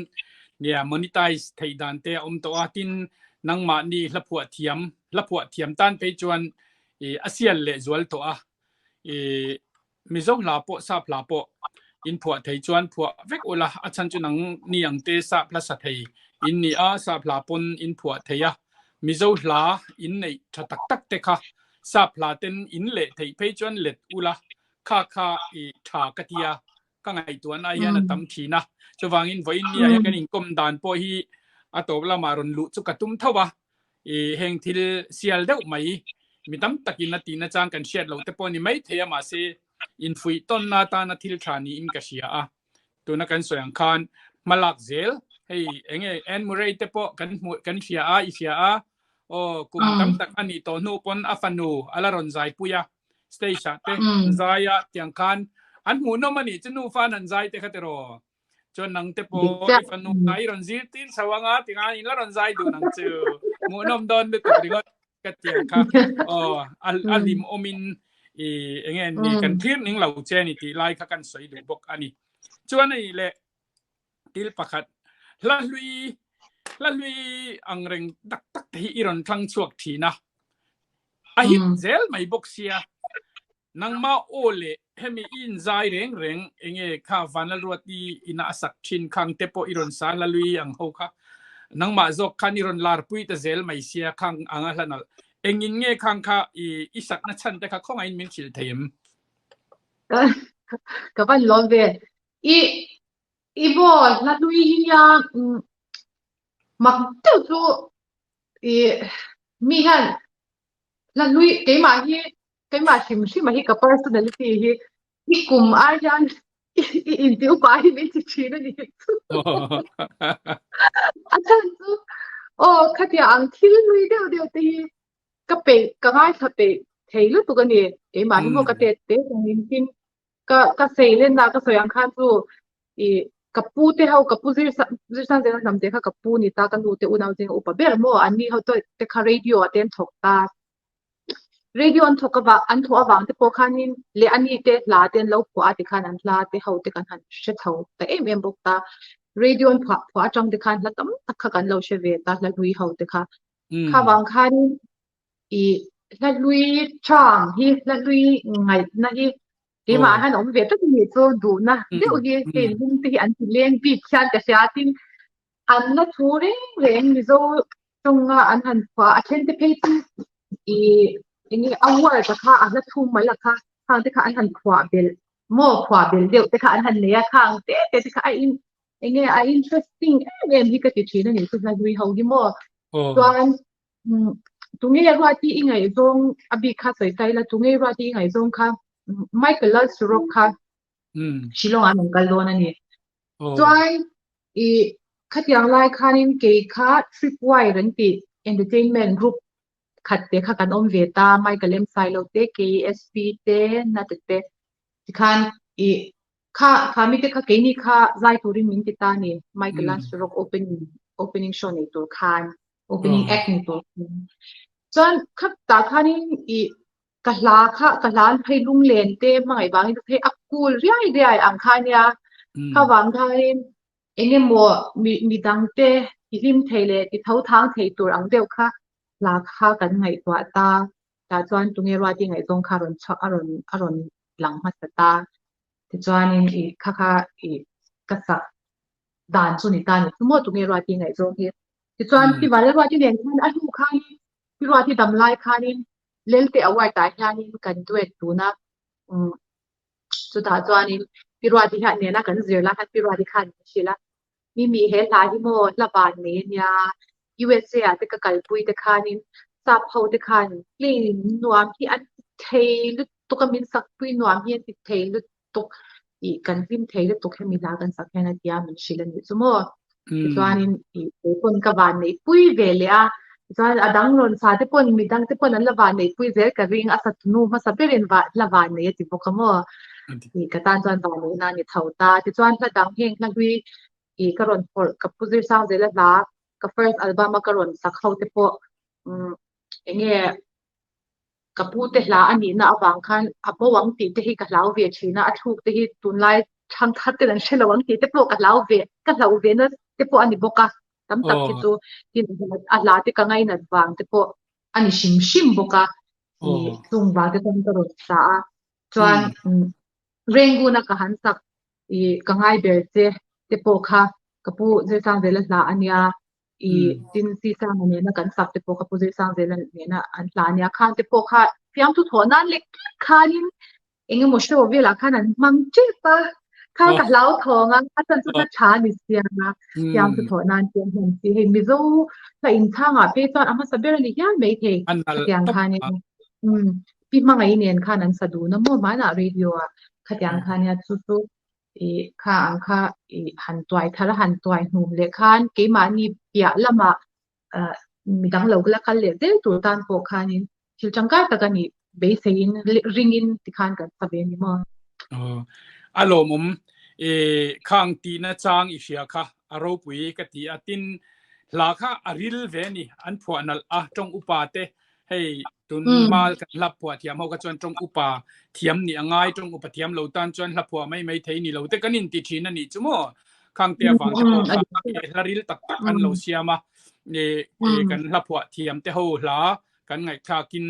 A: เนี่ย monetize ไทยดันเตะตัวตินนังมานี่ละผัวเทียมตันไปจวนอาเซียนเลจวลตัว มิโซลาโปซาพลาโปอินผัวไทยจวนผัวเวกอุลาอาชันจุนังนี่ยังเตซาพลาสไทยอินนี่อาซาพลาปนอินผัวไทยมิโซลาอินในชัตักตักเตค่ะซาพลาเตนอินเละไทยเพจวนเล็ดอุลาค่าอีทากติยาก็ไงตัวนั้นยันตั้มทีนะจะวางอินไว้นี่ยังกันอินกลมดานพอฮีอาตัวเรามารอนลุจุกตุ้มเท่าวะเฮงทิลเซียลเดวไหมมีตั้มตะกินนาทีนะจางกันเชียดเราแต่พอนี่ไม่เทียมาเซอินฟุยต้นนาตานาทิลชานีอินกเชียตัวนักกันสวยงคานมาลักเซลให้เองเอ็นมูเรย์แต่พอกันเชียอีเชียโอ้กุมตั้มตะกันนี่ตัวโนปนอาฟันูอาลารอนใจปุยสเตชันเตใจเตียงคันอันหูนมันนี่จะนูฟันอันใจเตะขัดรอจนนังเตปอฟันนูไอรอนซีตินสว่างอ่ะติงานอินละรอนใจดูนังเจอหูนมโดนเด็กติงก็เตียงค่ะอัลลิมโอมินเองนี่กันทีนึงเราเจนี่ที่ไล่ข้ากันสวยดูบอกอันนี้จวนนี่แหละที่ประคัดละลุยอังเริงตักที่อิรอนทั้งช่วงทีนะอาฮิตเซลไม่บอกเสียนังมาโอเลเฮมีอินใจเร่งเองข้าฟันละรวดดีอินาสักชินคังเตปอิรอนซาละลุยอังเขาค่ะนังมาจกคันอิรอนลาร์ปุยแต่เซลไม่เสียคังอังละนั่นเองเงี้ยคังค่ะอีสักนัชชันแต่ค่ะข้องไอ้มินชิลเทม
B: ก็ว่าลอเวอีบอลละลุยยามักเจ้าตัวมีฮันละลุยเกี่ยมาชิมฮีกับ personality ฮีกุมอาจารย์อินทิวไปไม่ใช่ชีนั่นนี่อาจารย์ตัวโอ้ขัดยังที่ลุยเดียวที่ก็ไปก็ง่ายถ้าไปเที่ยวตัวกันเนี่ยเกี่ยมาที่โมกเตะตรงนี้จริงก็เซเลนนะก็สวยงามตัวกับปูเตะเขากับปูซิสันเจนนำเตะเขากับปูนี่ตากันดูเตะอุณาจริงอุปเบลโมอันนี้เขาตัวเตะคาเรดิโอเตนถกตาเรดิโออันถกกับอันถกอ่างเตะพอคันนี้เลอันนี้เตะลาเตนเราผัวเตะคันนั้นลาเตะเขาเตะกันหันเช็ดเขาแต่บอกตาเรดิโอผัวจังเตะคันแล้วตั้มตักกันเราเชเวตาแล้วลุยเขาเตะค่ะข้าวางคันแล้วลุยช่างฮีแล้วลุยไงนะฮีที่มาให้น้องเวทต้องมีตัวดูนะเดี๋ยวเห็นที่อันที่เลี้ยงปีกชันแต่เสียทิ้งอันนั้นทูเร่งมีโซ่ตรงอันหันขวาเช่นที่เพจอย่างนี้เอาไว้ก็ค่ะอันนั้นทูไหมล่ะค่ะทางที่ค่ะอันหันขวาเบลโม่ขวาเบลเดี๋ยวที่ค่ะอันหันเนี้ยข้างเตะที่ค่ะอย่างเงี้ยinteresting ที่ก็ติดชี้นั่นนี่คือเราดูเขาที่โม่ตัวตรงนี้ว่าที่ยังไงตรงอภิคาใส่ใจแล้วตรงนี้ว่าที่ยังไงตรงค่ะไม่ก็เลิศสุรค่ะชิลองอันนั้นก็โดนนั่นนี่ส่วนขัดยังไล่ค่ะนี่เกี่ยวกับทริปไวร์นั่นที่ entertainment group ขัดเตะค่ะกันเวตาไม่ก็เล่มไซโลเตะ KSP เตะนั่นเตะที่คันค่ะมีเตะค่ะเกี่ยนี่ค่ะใจตัวริมินติตานี่ไม่ก็ลันสุรก opening show นี่ตัวคัน opening act นี่ตัวส่วนขัดตาค่ะนี่กะลาค่ะกะลาให้ลุงเลนเต้มาไงบางทีอักกูลเรียอังคารเนี่ยข้าวางไทยเอ็งเนี่ยมัวมีดังเต้ที่ริมเทเลที่เท้าทางเทตัวอังเดียวค่ะลาค่ะกันไงตัวตาจวนตรงนี้ว่าที่ไงตรงคารอนชออารอนหลังมาสตาที่จวนนี่ค่ะกษัตริย์ด่านสุนิตานี่สมมติตรงนี้ว่าที่ไงตรงที่จวนที่วันแล้วว่าที่เนี่ยอันทุกครั้งที่ว่าที่ดำไล่ค่ะนี่เล่นเตะเอาไว้ตายแค่นี้กันด้วยตัวนะสุดท้ายจวนนี้พิรวาที่ขันเนี่ยนะกันเสียละพิรวาที่ขันใช่ละมีเหตุหลายที่โมละบานนี้เนี่ย USA ที่กกัลปุยที่ขันนี่ซับเขาที่ขันกลิ่นนวมที่อันเทลุตุกมินสักปุยนวมที่ติดเทลุตุกอีกันฟิมเทลุตุกให้มีลากันสักแค่นาทีมันชิลันอยู่สมมติจวนนี้คนกับบานนี้ปุยเวลียจวนอดังนนซาที่ปนมีดังที่ปนนั้นละบานนี้ปุยเจอกระริ่งอาศัยนูมาสับเปลี่ยนว่าละบานนี้ที่พวกเขาโมกระตันจวนบานนี้นั่นนี่เท่าตาที่จวนละดังเฮงละวีกระรอนกับผู้สื่อสารเจละลากับ first album กระรอนสักเขาที่พวกอย่างเงี้ยกับผู้เตะลาอันนี้นะบางครั้งอับหวังตีที่กับเราเวียชีนะถูกที่ตุนไล่ทางทัดกันเช่นระวังตีที่พวกกับเราเวียนะที่พวกอันนี้บอกตั้มตักที่ตัวที่อัลลาที่กังไงนัดบางที่พวกอันนี้ชิมบอกตรงบางที่ต้องกระโดดสาจวน rengu na ka han sak I kangai ber che te po kha kapu je sang de la ania I tin si sang ne na kan sak te po kapu je sang de la ne na an la ania khan te po kha piam tu thonan lek khanin enge mo shto ve la khan an mang che pa kha ka lau thonga atan chu na cha ni sia na piam tu thonan piam hen si he mi zo la in thanga pe ton ama saber ni yan me the
A: อันนั้น
B: khatyang
A: ต้อง
B: khan pi mangai nen khan an sadu na mo ma na radio a khatyang khan ya chu chu kha ang kha han twai thara han twai hnum le khan ke ma ni pia lama mi dang lo la kal le de tu tan po khan in thil changka ta kan ni be sein ring in ti khan kan sabe ni mo
A: อารมณ์ข้างตีน่าจางอีเสียค่ะอารมณ์ปุยกติอาทินหลักค่ะอริลเวนี่อันพวกนั้นจงอุปาเตให้ตุนมาลับพวกเทียมเขาก็จวนจงอุปาเทียมนี่ง่ายจงอุปเทียมเราตันจวนลับพวกไม่เทนี่เราแต่ก็นินติชินนี่จุโมข้างเตียฝังจะพวกลาริลตักกันเราเสียมากันลับพวกเทียมเตหูหลากันไงข้ากิน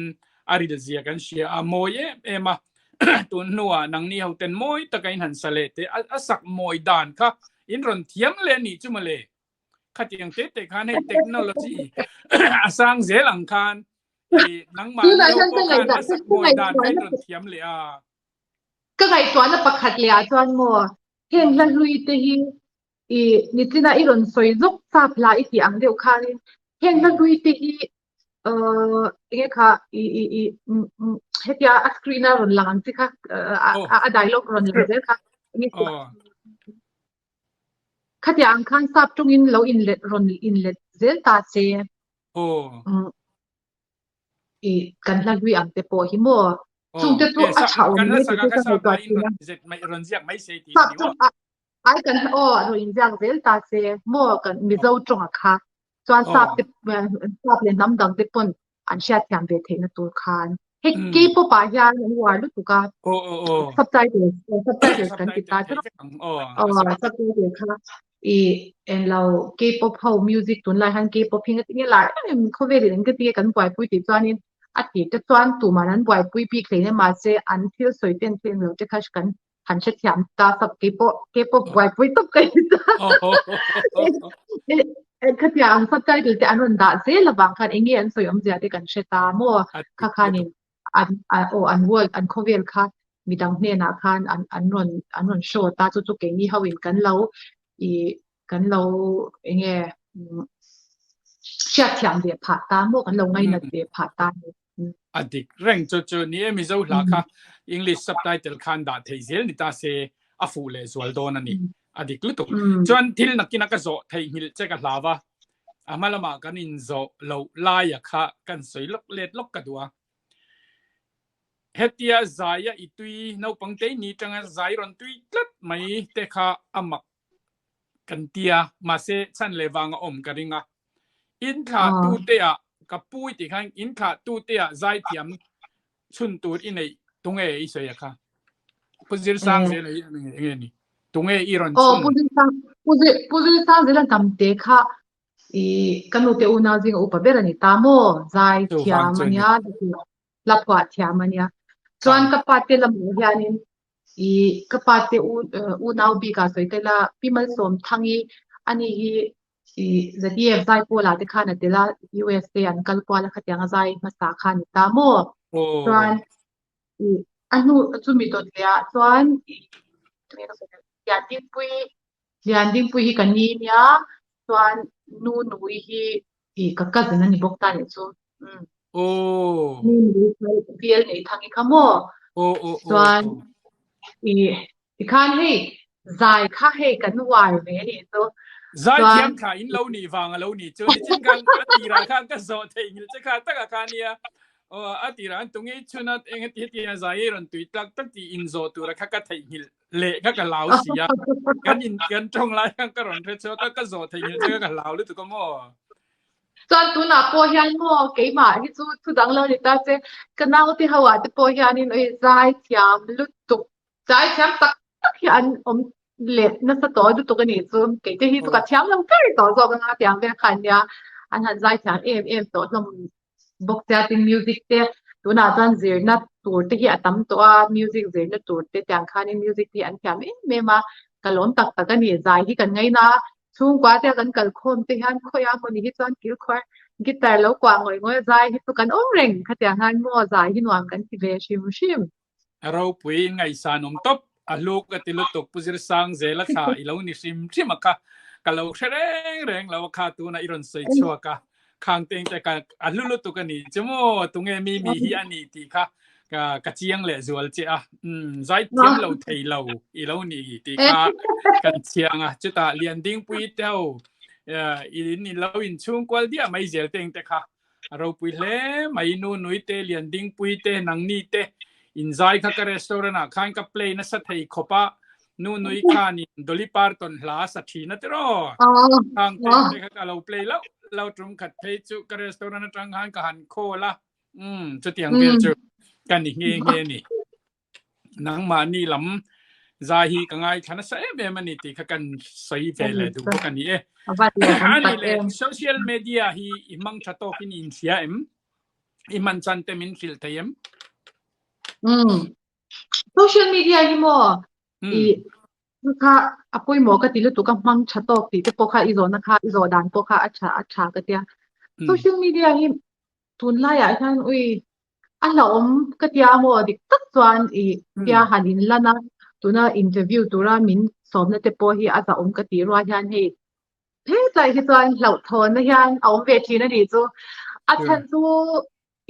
A: อริลเสียกันเสียโมยมาตุนนัวนังนี่เขาเต็นมอยตะไกหันสเลเตอสักมอยดานค่ะอินรอนเทียมเลนี่จุมาเลขัดยังเตะคันให้เทคโนโลยีสร้างเสลังคานนังมาเราก็คันอสักมอยดานให้รอนเทียมเลย
B: ก็ไงตัวนั้นประคัดเลยจวนมัวเห็นละลุยเตหีนี่จีน่าอีรอนสวยลุกซาพลาอีที่อังเดียวคันเห็นละลุยเตหีเงี้ยค่ะเฮ็ดยาสกรีนรอนหลังสิค่ะไดอะล็อกรอนหลังเด้ค่ะนี่ขัดยางคันซับจงอินเราอินเลตรอนอินเลตเซลตาเซกันละลุยอังเตโปหิโมจงเตโปอัชาวนี่ที่จะให้ตัวที่นะ
A: ไม่รอนเสียไม่เสียที
B: ซับจงไอ้กันรอนจังเซลตาเซโมกันมิโซจงอะค่ะจวนซับเตซับเลยน้ำดังเตปนอันเชียร์ที่อันเบเทนตัวคานเฮ้ยกีปปายาหรือว่าลูกตุกาซับไตเติลกันติดตาจุดซับไตเติลค่ะเรากีปปเฮามิวสิกตุนไลฮันกีปปพิงก์นี่หลายเขาเวรีนั่นก็ตีกันบ่อยปุ้ยติดจวนนี้อาทิตย์จะจวนตัวมันนั้นบ่อยปุ้ยปีเคลเนี่ยมาเซอันที่สวยเต็มเต็มเราจะคัชกันหันเช็ดยามตาซับกีปปบ่อยปุ้ยตบกันจ้าขัดยางสับใจดูแต่อันนั้นด่าเสียละบางคันเองอันสวยอมเสียที่กันเชตามัวคันนี้อันวัวอันโคเวลค่ะมีดังเนี่ยนะคันอันนนโชว์ตาจุกเก่งนี่เขาเห็นกันเราเองเชื่อเทียมเดียผ่าตามัวกันเราไงนัดเดียผ่าตา
A: อดีตเร่งจุนี่มิโซหลักค่ะอังกฤษซับไตเติลคันด่าเทเซลนี่ตาเซอฟูเลสวลโดนันนี่อดีตลุตุจวนที่นักกินนักโซไทยฮิลเจกันลาวะมาละมากันอินโซเราลายค่ะกันสวยลกเล็ดลกกระดัวเฮติยาใจอีตุยนเอาปังเตนี่จังใจรอนตุยลัดไม่เตะค่ะอามักกันเตียมาเซชันเลวังอมกันริงะอินขาตูเตียกับปุ้ยติขังอินขาตูเตียใจเทียมชุนตูดอินในตรงอีเสียค่ะพุทธิสังเสียเลยนี่ตรงอีรอนชุน
B: พุทธิสังเสียแล้วทำเตะค่ะกันอุเตอุนาจิงอุปเบรนิตามโมใจเทียมันยาลับกว่าเทียมันยาจวนกับปาเตลมูยานินกับปาเตอุนาวบีกาสวยเตละพิมัลสมทั้งอันนี้จะที่ใจโพลาเตคานะเตละ USA อันกัลปวาละขัดยังใจมาสาขานิตามโมจวนอันนู้จุมิตัวเดียจวนยันดิ้งปุยกันนี่เนี่ยจวนนูฮีกักกันนี่บอกตาเนี่ยจูนูเพียลในทางอีกขโมส่วนข้าให้ใจข้าให้กันวายเลยนี่ตัว
A: ใจเทียมข้าอินเล่านี่ฟังเล่านี่จนจริงกันตีราข้างก็โซเทียงจะข้าตั้งกันเนี่ยตีราตรงนี้ชนะเองที่ใจรอนตุยตั้งที่อินโซตัวข้าก็เทียงเละก็ลาวเสียกันจงไล่ก็รอนเทชก็โซเทียงจะก็ลาวหรือตัวก็มั่ว
B: จนตัวน่ะพอเฮียนโมเกี่ยมาที่สุดดังเลยนี่ตาเจกันเอาที่หัวที่พอเฮียนี่ไอ้ใจเทียมลุดตุกใจเทียมตักเฮียนเล็ดนั่นสะต่อดูตุกนี่ซูมเกี่ยที่สุดกับเทียมลำใกล้ต่อจากกันเทียมเป็นขันยาอันนั้นใจเทียมเอ็มต่อลำบอกเจติมิวสิกเตตัวน่ะจันเสียนัด ตัวที่อาตั้มตัวมิวสิกเจนตัวที่แต่งขันในมิวสิกที่อันแค่ไม่มากันล้นตักกันนี่ใจที่กันไงนะช่วงกว่าแต่กันกันคมที่ฮันคอยอาคนนี้ที่จอนกิ้วคอยกีตาร์แล้วกว่างเลยงอยใจที่ตัวกันอ้อมเร่งขัดอย่างฮันมัวใจที่นวมกันที่เวชิม
A: เราปุยไงสานมตบลูกติลุตกปุจิรสังเจลค่ะอีเรานี่ชิมค่ะกันเราเชรงเราขาตัวน่ะอีรอนใส่ชัวค่ะข้างเต็งแต่กันลุตุกันนี่จมูกตรงมีฮีอันนี้ตีค่ะกะเจียงเลยจวลเจ้าใจเทียมเราไทยเราอีเรานี่ตีค่ะกันเชียงจุดตาเลียนดิ้งปุยเต้าอีนี่เราอินช่วงกว่าเดียไม่เจอเต็งแต่ค่ะเราปุยเล่ไม่นู่นนุ่ยเตเลียนดิ้งปุยเตนังนี่เตอินใจค่ะกับรีสอร์ทน่ะข้างกับเพลย์น่ะสัตย์ให้ขบะนู่นนุ่ยข้านี่ดอลลี่ปาร์ตันหลาสัตย์นั่นเถอะข้างเต็งแต่ค่ะเราเพลย์แล้วเราตรงขัดเพลย์จุกับรีสอร์ทน่ะจังหันกับหันโคละจุดอย่างเดียวจุกันนี่เงี้ยนี่นังมานี่ลำใจฮีกังไงขันใส่เบมันนี่ตีกันใส่เวลดูกันนี่อันนี้เลยโซเชียลมีเดียฮีอิมังชัตโตกินอินเสียอิมันจันเตมินฟิลเทียม
B: social media hi mo i kha apoi mo ka tilu tu ka mang chatok ti te pokha izona kha izodan pokha acha ka tia social media hi tun la ya han ui alom ka tia mo dik tak chuan i tia hanin lana tuna interview tura min somna te po hi aza ka ti ro hian hi he chai hi chuan lau thon na hian aum ve thi na ni chu a chan chu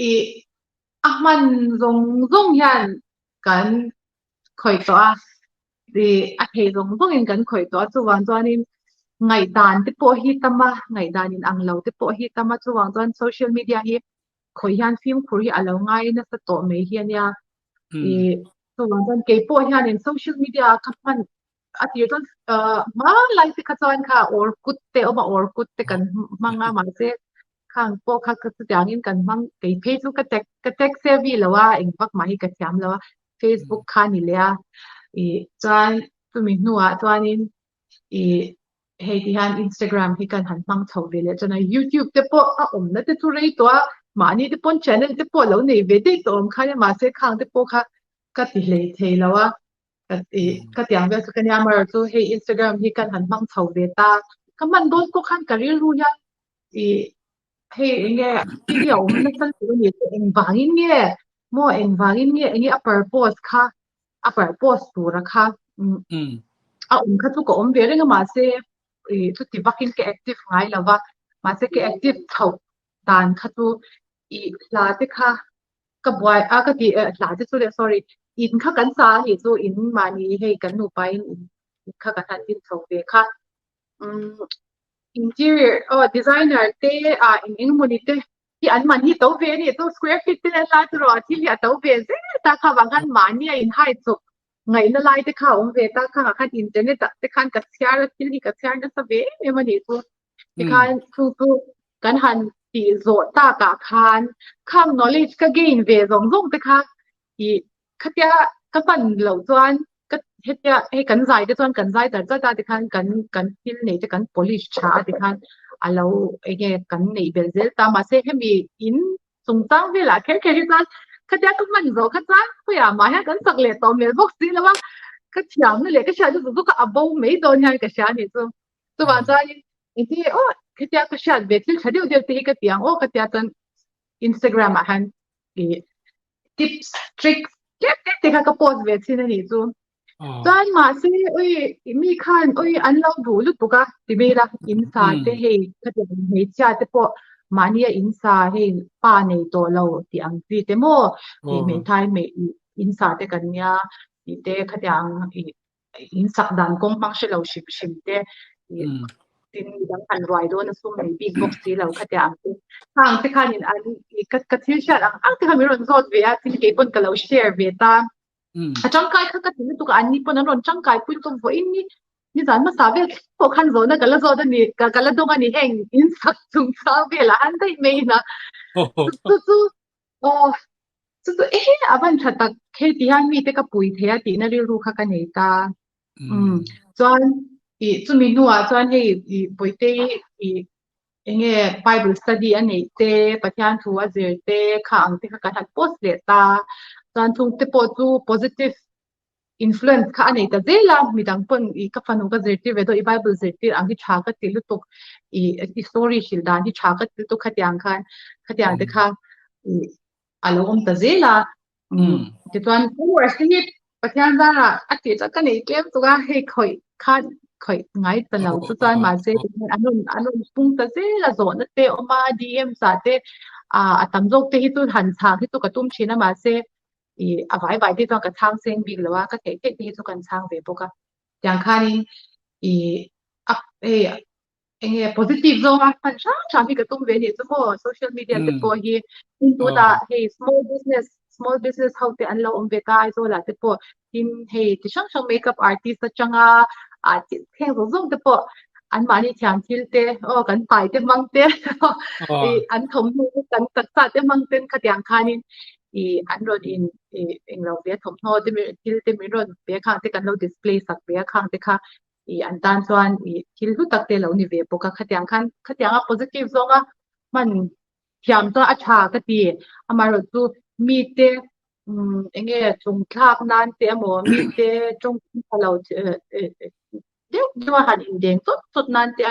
B: i ahman zong hian kan khoi to a di a he zong in kan khoi to chuwang chuanin ngai dan te po hi tama ngai dan in anglo te po hi tama chuwang chuan social media hi khoi hian film khuri alo ngai na sa to me hian ya i chuwang chuan ke po hian in social media kapan ati chuan ma lai te kha chuan kha or kut te kan manga ma se khang po kha ka tiang in kan mang ke Facebook ka tek savvy lawa eng pak ma hi ka cham lawa Facebook kha ni le a i chuan tumi nuwa chuanin i hei ti han Instagram hi kan han mang chho ve le chana YouTube te po a om na te tu rei to ma ni te pon channel te po lo nei ve te to om kha ma se khang te po kha ka ti le thei lawa ka tiang ve chu kan ya mar chu hei Instagram hi kan han mang chho ve ta ka man don ko khan career ru ya i hei enge video na san tu ni eng bangin nge mo eng bangin nge engi upper post kha upper post tu ra kha a kha chu ko om ve renga ma se chu ti bakin ke active ngai lawa ma se ke active thau dan kha chu i la te kha ka boy a ka ti la te chu le sorry in kha kan sa hi chu in ma ni hei kan nu pa in kha ka han tin thau ve kha interior designer te in monite ki an man hi to ve ni to square feet te la tu ro thi ya to ve se ta kha wang han ma ni in hai chu ngai na lai te kha om ve ta kha khan internet te khan ka share til hi ka share na sa ve me mani chu te khan chu kan han ti zo ta ka khan kham knowledge ka gain ve zong te kha i khatya ka pan lo chuan ka hetia he kan zai te chuan kan zai tar cha te khan kan til nei te kan polish tha te khan alo ege kan nei bel zel ta ma se hemi in sung tang ve la kher kher chuan khatya ka man zo kha chuan ko ya ma ha kan sak le to me box si lawa ka thiam na le ka sha du ka abo me don ha ka sha ni chu wa cha ni ti khatya ka sha ve til thadiu del te ka tiang khatya tan Instagram a han tips tricks te ka post ve chin ni chu chuan ma se mi khan an lo bu lu tu ka ti be la in sa te he khatya he cha te po mania in sa he pa nei to lo ti ang ti te mo ti me thai me in sa te kan nya ti te khatyang in sak dan kong mang she lo shim te tin dang kan roi do na sum nei big box ti lo khatyang te hang te khan in an ka thil sha ang te khan ron zot ve a tin ke pon ka lo share ve ta changkai kha ka tin tu ka ani pon ron changkai pun tum vo in ni zan ma sa ve ko khan zo na kala zo da ni kala dong ani heng in sak chung sa ve la an dai me na chu aban thata khe ti han mi te ka pui the ti na ri ru kha ka nei ta chuan chu mi nuwa chuan hei poi te enge Bible study ani te pathian thu a zer te kha ang te kha ka post le ta chuan chung te pawh chu positive influence kha anei ta zela midang pon I ka fanu ka zirti ve do I bible zirti ang hi tha ka til tuk I story shil dan hi tha ka til tuk khatiang khan khatiang te kha alo ta zela ti chuan poor sini pathian dara ati cha ka nei tlem tuga he khoi khan khoi ngai ta lo chu chuan ma se anun pung ta zela zo na te oma dm sa te atam jok te hi tu han cha hi tu ka tum china ma se avai vai te ka thang seng big lawa ka te te chu kan chang ve boka yang khanin up positive zo ma fan sha mi ka tum ve ni chu mo social media te po hi in tu da hey small business how te anlo om ve ka ai zo la te po in hey ti sang makeup artist ta changa theng zo te po an mani thiam thil te kan pai te mang te an thom nu kan tak sa te mang ten khatyang khanin an ron in lo ve thom no te mi thil te mi ron ve khang te kan lo display sak ve khang te kha an tan chuan thil hu tak te lo ni ve poka khatyang positive zonga man thiam to a tha ka ti amaro chu mi te enge chung thak nan te mo mi te chung lo do han in deng tot nan te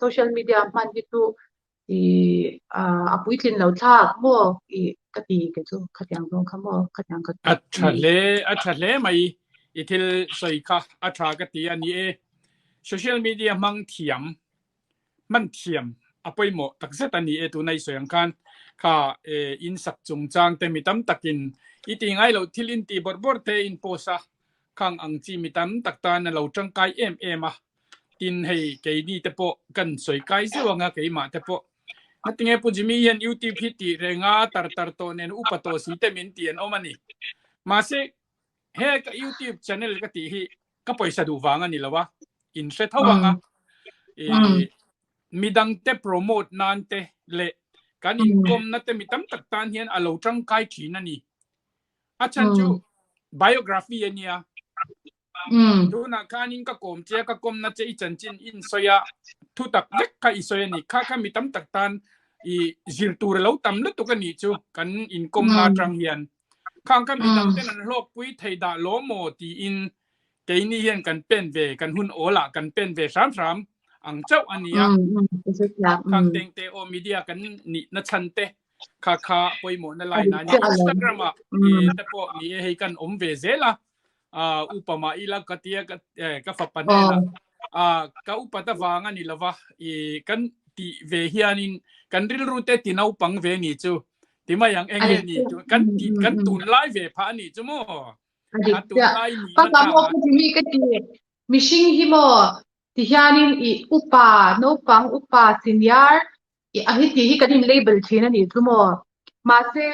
B: social media man di tu apuitlin lo thak mo ka ti ke chu khatyang zong kha mo khatyang ka
A: athale mai itil soi kha atha ka ti ani social media mang thiam man thiam apoi mo takzet ani tu nai soyang khan kha in sak chung chang te mitam takin itingai lo thilin ti borbor te in posa khang ang chi mitam takta na lo tangkai em tin hei ke ni te po kan soi kai ziwanga ke ma te po atinge pu jimi yan youtube hiti renga tar to nen upato si te min tian omani ma se he ka youtube channel ka ti hi ka poisa du wanga ni lawa in se thawanga midang te promote nan te le kan in kom na te mitam taktan hian alo tangkai thina ni achan chu biography ania tu na kanin ka kom che ka kom na che I chan chin in soya thu tak lek ka I soya ni kha mitam taktan I zirtur lo tam na tu ka ni chu kan in kom na trang hian khang ka midang ten an lok pui thei da lo mo ti in ke ni hian kan pen ve kan hun ola kan pen ve sam ang chau ania khang teng te o media kan ni na chan te kha poi mo na lai na ni Instagram te po ni he kan om ve zela upama ila katia ka fapanela ka upata wanga ni lawa kan ti ve hianin kan ril rute tinau pang ve ni chu timayang enge ni kan tun lai ve pha ni chu mo tun lai ni
B: ka ka mo mi ka ti mishing hi mo ti hianin upa no pang upa senior ahi ti hi kan label thina ni chu mo ma se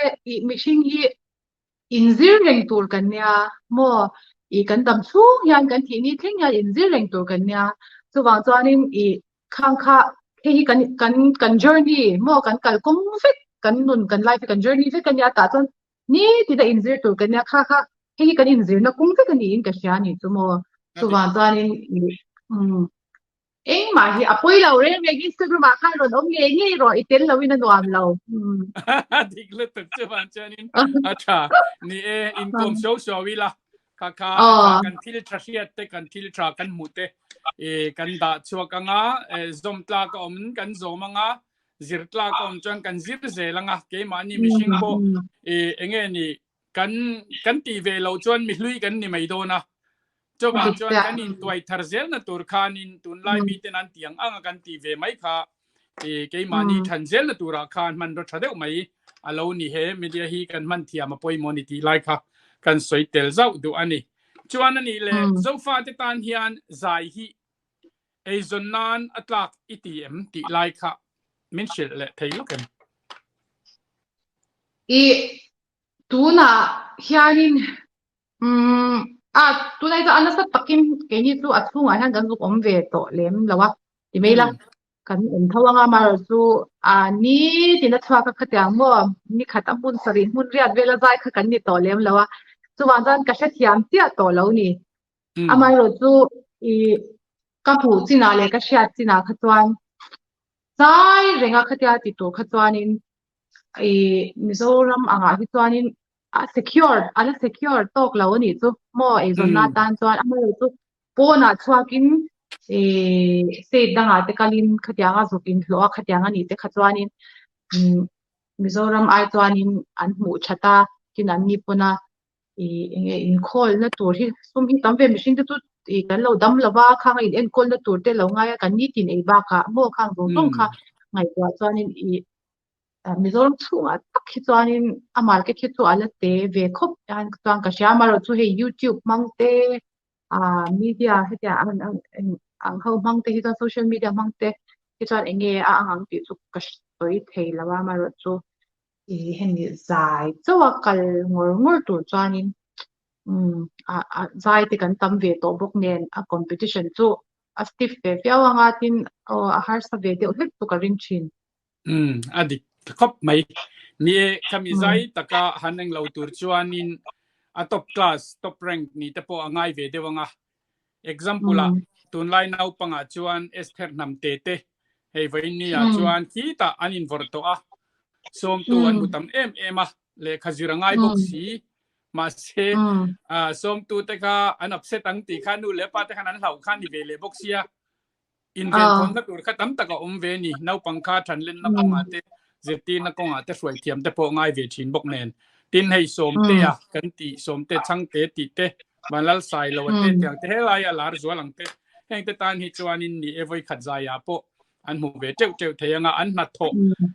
B: mishing hi inzir reng tur kan nya mo kan dam chu yan kan thi ni thing ya inzir reng tur kan nya chu wang chuanin khang kha he kan journey mo kan kal kum fit kan nun kan life kan journey fit kan ya ta chon ni ti da inzir tur kan nya kha he kan inzir na kum fit kan ni in ka sha ni chu mo chu wang chuanin ma hi apoi lo re me Instagram ma kha ron om nge nge ro itel lo in nuam lo
A: dikle tak chu ban chanin acha ni income show wila kha kan thil trasiat te kan thil tra kan mute kan da chuakanga zomtla ka om kan zomanga zirtla ka om chang kan zir zelanga ke mani mishing po enge ni kan ti ve lo chuan mi hlui kan ni mai do na chuan kan in tuai tharzel na tur khanin tun lai mi te nan tiang anga kan ti ve mai kha ke mani thanzel na tura khan man ro thadeu mai alo ni he media hi kan man thiam apoi monity lai kha kan soi tel zau du ani chuan ani le zo fa te tan hian zai hi zon nan atlak itm ti lai kha min shil le thei lokan
B: tuna hianin tunai to anasa takin ke ni tu athunga han kan zu om ve to lem lawa ti mela kan thawanga mar chu ni tina thwa ka khatyang mo ni khatam bun sari mun riat vela zai kha kan ni to lem lawa chu wang jan ka sha thiam tia to lo ni amai ro chu ka pu china le ka sha china kha chuan zai renga khatya ti to kha chuanin mizoram anga hi chuanin secure อะไร secure ตกแล้วนี่จุหมอจนนาตานจวนอะไรจุปน่ะชัวกินเสดดังอาเตกาลินขัดยางจุกินหลัวขัดยางนี่เตขัดจวนินมิโซรัมไอจวนินอันหมูชะตากินอันนี้ปนะอินคอลนะตัวที่สุ่มที่ตั้มเป็นมิชินตัวกันเราดำละว่าข้างอินคอลนะตัวเตเราง่ายกันนี่ตินบ้าค่ะโม่ข้างตรงค่ะไงตัวจวนินมิโซรัมชั่วตักที่จวนินอามาร์เก็ตที่ตัวอะไรเตเวคบอันตัวก็เชื่อมาเราตัวให้ YouTube มังเตมีเดียที่จะอันเขามังเตที่ตัวโซเชียลมีเดียมังเตที่ตัวเองอังติดสุกก็สวยเทแล้วว่ามาเราตัวเห็นใจตัวกัลงอตัวจวนินใจที่กันตั้มเวตัวบุกเนียนcompetition ตัวสติฟเฟียวงาตินหาสเวเดียวเล็กตัวกันรินชิน
A: อดีตครบไหมนี่คำใจตะกะหันเองเราตัวจวนนินtop class top rank นี่แต่พอง่ายเวเดียวงา example ละตุนไลน์เอาปังอาจวนเอสเทอร์นำเตเตให้ไว้นี่อาจวนที่ตาอันอินวอร์ตัวส่งตัวอันบุตรเอ็มเลขจิรังไงบ็อกซี่มาเช่ส่งตัวเตกะอันอับเซตังตีขานูเลปาเตขันนั้นเหล่าขันนี่เวเลบ็อกซี่อินเวนของนักตัวขัดตั้มตะกะเวนี่นาปังคาทันเล่นนักปังอาเตเจตีนักกงอาเตสวยเทียมแต่พอง่ายเวชินบอกเนนตินให้ส่งเตะกันตีส่งเตะช่างเตะตีเตะบันลัลไซล์เราเตะอย่างเตะลายลาร์จัวหลังเตะแห่งเตะตานฮิจวานินนี่เอฟไอขัดใจอาปอันหูเวเจ้าเทียงอันนัดทก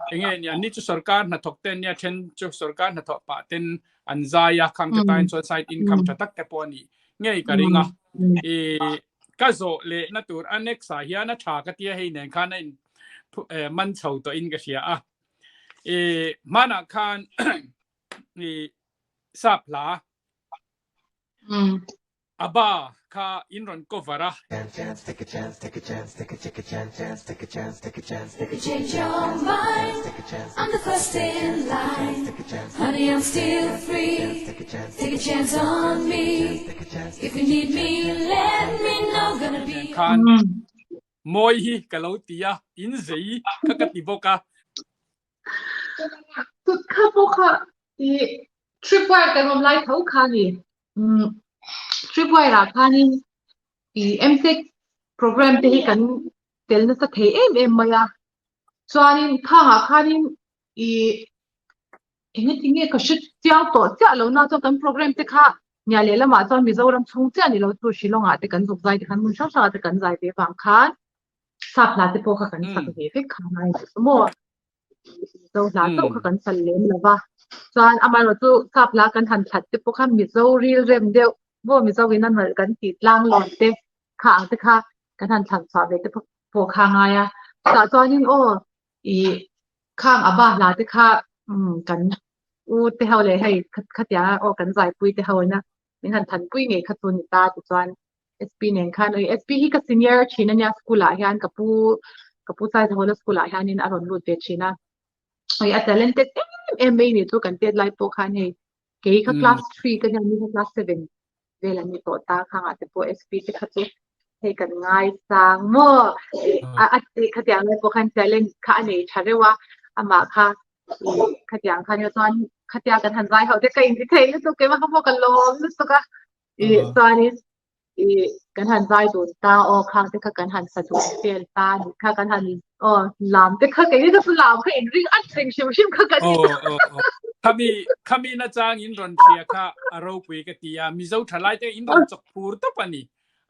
A: เองเนี่ยนี่จุดสกัดนัดทกเต้นเนี่ยเช่นจุดสกัดนัดทกปะเต้นอันใจข้างเตะตานส่วนไซด์อินคัมจะตักเตะปอนี่ง่ายกันเองก็โซเลนัดตัวอันเน็กสาฮีนัดฉากเตียให้เนี่ยข้าในมันเฉาตัวอินก็เสียมานักขันสับลาอาบ้าข้าอินรอนก็ฟาระ
C: Take a chance, take a chance, take a chance, take a chance, take a chance, take a chance, take a change your mind. I'm the first in line. Honey, I'm still free. Take a chance on me. If you need me, let me know. Gonna be
A: ขันมวยฮีกะเลาตียอินซีข้ากติบกะ
B: สุดข้าพวกค่ะทริปไวแต่ผมไล่เขาค่ะนี่ทริปไวราคานี่MTech โปรแกรมที่กันเดลน์สเตย์มายาส่วนนี้ข้างข้านี่เองที่นี่ก็ชุดเจ้าตัวเจ้าเราหน้าตัวกันโปรแกรมที่ข้าเนี่ยเลยละมาตอนมิโซรัมชงเจ้านี่เราตัวชิลงอาแต่กันสุดใจที่กันมุ่งชอบชาแต่กันใจไปฟังค่ะสับลาที่พวกกันสักเรื่องข้างในสมมติเราลาตัวกันสั่นเล่นแล้วว่าส่วนอามาเราตัวสับลากันทันทัดที่พวกข้ามิโซรีเรมเดียวว่ามิโซวินันเหมือนกันติดล่างหลอนเต้ข้างที่ข้ากันทันทันสอบเลยที่พวกข้างไงอ่ะแต่ตอนนี้ข้างอาบ้าลาที่ข้ากันที่เขาเลยให้ขัดยากันใจปุ้ยที่เขานะมีทันปุ้ยไงขัดตัวนิตาตัวจวนSP เนี่ยค่ะSP ที่กับ senior ชินันยาสกุลอาหารกับผู้ชายที่เขาเล่นสกุลอาหารนี่อารมณ์รุ่นเด็กชินะอาจารย์เล่นเต็มนี่ตัวกันเต็มไลฟ์โปรคันให้เกี่ยกับ class 3กันยังมี class 7เวลามีตัวตาข้างอาจจะพวก SP ที่เขาจะให้กันง่ายสังโม่ขัดยาเลยโปรคันจะเล่นค่ะอันนี้ฉันเรียกว่าอามาค่ะขัดยาค่ะเนี่ยตอนขัดยากันทันใจเขาจะเก่งที่เท่ตัวเก่งมากเขาบอกกันล้มตัวก็ตอนนี้กันหันใจโดนตาออกข้างแต่กันหันสะดุดเปลี่ยนตาค่ะกันหันลามแต่ค่ะกันนี่ก็ลามค่ะเองริงอัดสิงชิมค่ะกันนี่
A: ขมีน่าจะอินรอนเชียค่ะอารมณ์คุยกันที่มิโซทลายแต่อินรอนจะพูดตัวปนี่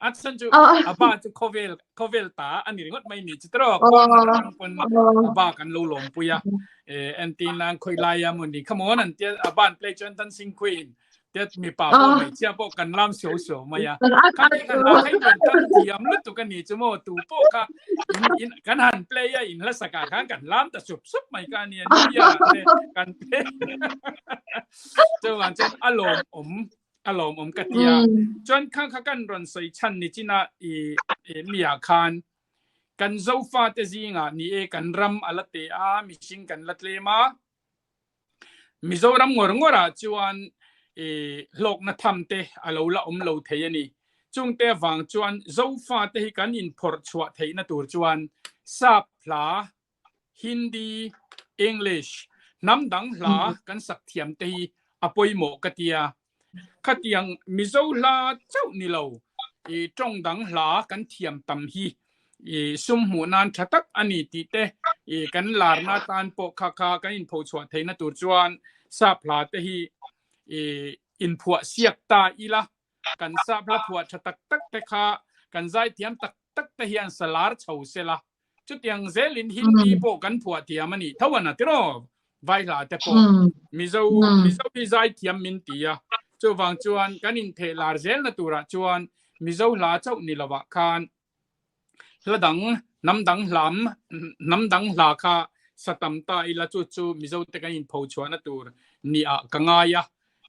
A: อัดสันจูอาบ้าจะโคเวลตาอันนี้งดไม่มีจิตรอกคนอาบ้ากันลูลมปุยแอนตีนางคุยลายมันนี่ขโมยนั่นเจ้าอาบ้านเพลย์จนตันซิงควีนเดี๋ยวมีป่าวไม่เชื่อพวกกันล้ำเสียวๆมาอย่าคันนี้กันเราให้เป็นตั้งเทียมลุตุกันนี่จะโม่ตู่พวกค่ะกันหันเพลย์อินละสกัดขันกันล้ำแต่สุบไม่กันเนี่ยนี่กันเพลย์เจ้าวันเจ้าอารมณ์กะเทียจนข้างกันรอนใส่ชั้นนี่จีน่ามีอาคารกันโซฟาเตจิงอ่ะนี่กันรำอะไรเตะมิชิงกันลัดเลมามิโซรำงอระจวนโลกนัทำเตะอาลูละเราเทียนี่จุงเตะวังจวนโซฟาเตะกันอินพอร์ตชัวเทียนตัวจวนสับลาฮินดีอังกฤษน้ำดังลากันสักเทียมเตะ apoi mo katia khatiang mizo la chau ni lo trong dang la kan thiam tam hi sum hu nan thatak ani ti te kan larna tan po kha kan in pho chwa theina tur chuan sa phla te hi in phua siak ta ila kan sa phla phua thatak tak te kha kan zai thiam tak tak te hian salar chho sela chutiang zelin hindi po kan phua thiam ani thawana tiro vai la te po mizo hi zai thiam min tia chu wang chuan kan in the lar zel na tura chuan mizo la chau ni lawa khan ladang namdang la kha satam ta ila chu mizo te kan in pho chuan na tur ni a kangaya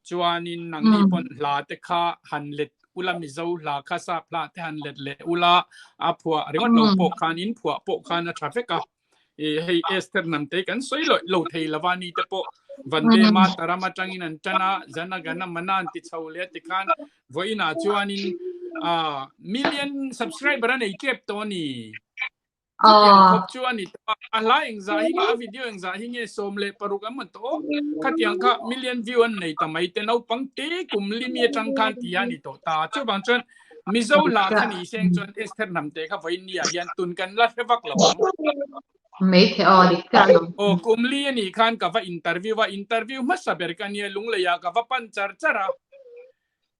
A: chuanin nang ni pon la te kha hanlet ula mizo la kha sa pla te hanlet le ula a phua ringot lo po khan in phua po khan na traffic ka hei Esther nam te kan soi lo thei lawani te po vande ma tarama tangin an chana jana gana manan ti chaule ti khan voina chuanin million subscriber an ei kep to ni khop chuani ala engza hi a video engza hi nge somle paruk am to khatiang kha million view an nei tamai te no pangte kumli mi tang khan ti ani to ta chu bang chon mizo la khani seng chon Esther nam te kha voinia hian tun kan la hewak lo
B: mấy thế đi cả
A: oh kumli ni khan ka va interview ma saber kan ye lungleya ka va pan chara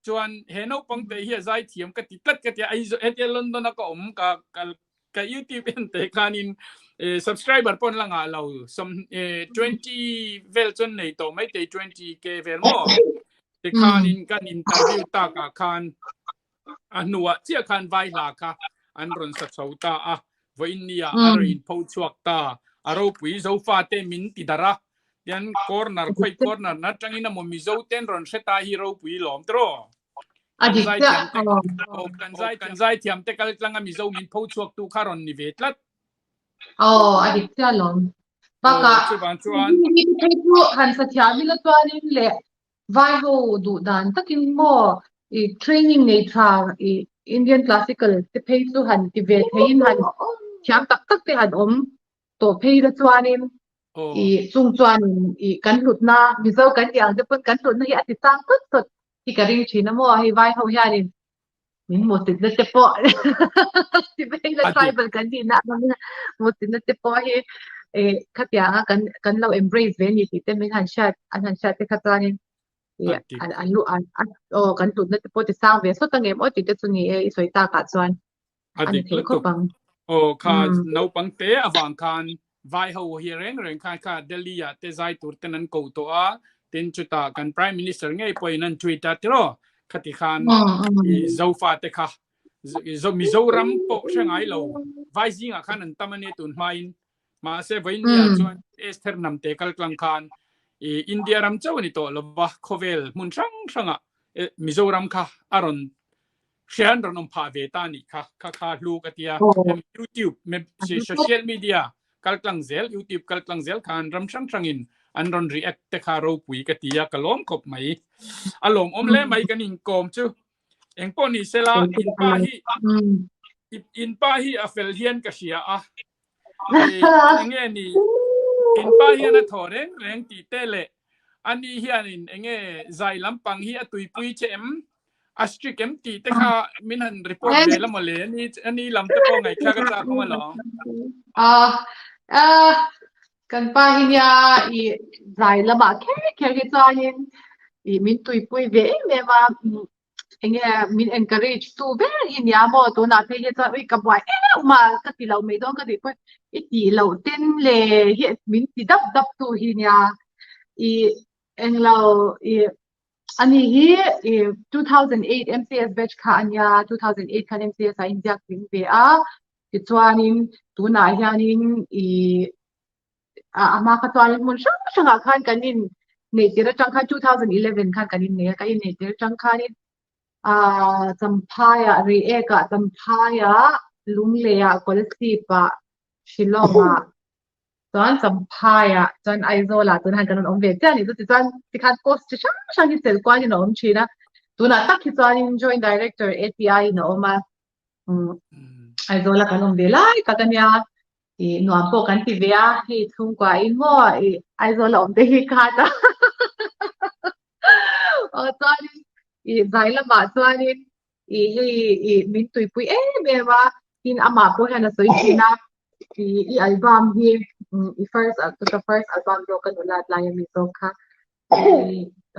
A: chuan heno pangte hi zai thiam ka ti tlat ka ti ai zo et London ka ka YouTube en te khanin subscriber pon langa lo som 20 vel chon nei to mai te 20k vel mo te khanin kan interview ta ka khan anua chia khan vai la ka an ron sa chauta a voinia arin pho chuak ta aro pui zo fa te min ti dara yan corner na tangina mo mizo ten ron seta hero pui lom tro kan zai thiam te kal tlanga mizo min pho chuak tu kharon ni vetlat
B: adikta lom baka ni tu han sa thia mi la twanin le vai ho du dan takin mo training nei tha Indian classical te phei chu han ti ve thein han thiam tak tak te han to phei da chuanin chung chuanin kan lut na mizo kan yang te pun kan lut na hi ati tang tot ti ka ring thina mo hi vai ho hianin min mo ti na te po ti phei da tribal kan di na mo ti na te po hi khatia kan lo embrace ve ni ti te min han shat te khatwanin kan lut na te po ti sang ve so tangem o ti te chuni soi ta ka chuan ani thei kho pang
A: kha no pangte awang khan vai ho hi reng kha Delhi ya te zai tur tenan ko to a tin chuta kan prime minister ngei poinan Twitter tiro khati khan zofa te kha zo mizoram po shangai lo vai zinga khan an tamane tun main ma se voinia chuan Esther nam te kal klang khan India ram chawni to lova khovel mun sanga mizoram kha aron Sharon ron pha ve ta ni kha lu ka tia YouTube me social media kalklang zel YouTube kalklang zel khan ram sang in an ron react te kha ro pui ka tia kalom kop mai alom omle mai kanin kom chu engpo ni sela in pa hi a fel hian ka sia a nge ni in pa hi na thore reng ti tele ani hianin enge zai lampang hi atui pui chem Astrid empty te kha minan report de la mole ni lam te po ngai kha ka cha ko ma lo
B: kan pa hinya zai la ba ke cha yin min tui pui ve me ma enge min encourage tu ve in ya mo to na te cha ka bwai ma ka ti lo me don ka ti pui ti lo ten le hi min ti dap tu hinya eng lo ani hi 2008 MCS batch kha anya 2008 khan MCS a India king ve a ti chuanin tu na hianin ama ka chuanin mun shanga khan kanin nei tira chang khan 2011 khan kanin ne ka in nei tira chang khanin champaya ri eka champaya lungleya kolsi pa shilonga chuan champaya chuan aizola chuan han kanon omve chani chu chuan tikhan post chi sang hi sel kwani no om china tuna tak hi chuan joint director API no oma aizola kanon ve lai ka kanya no po kan ti vea hi thung kwa in mo aizola om de hi kha ta chuanin zai lama chuanin hi min tuipui ewa in ama po hana soichina album hi first album do kan ulat la mi so kha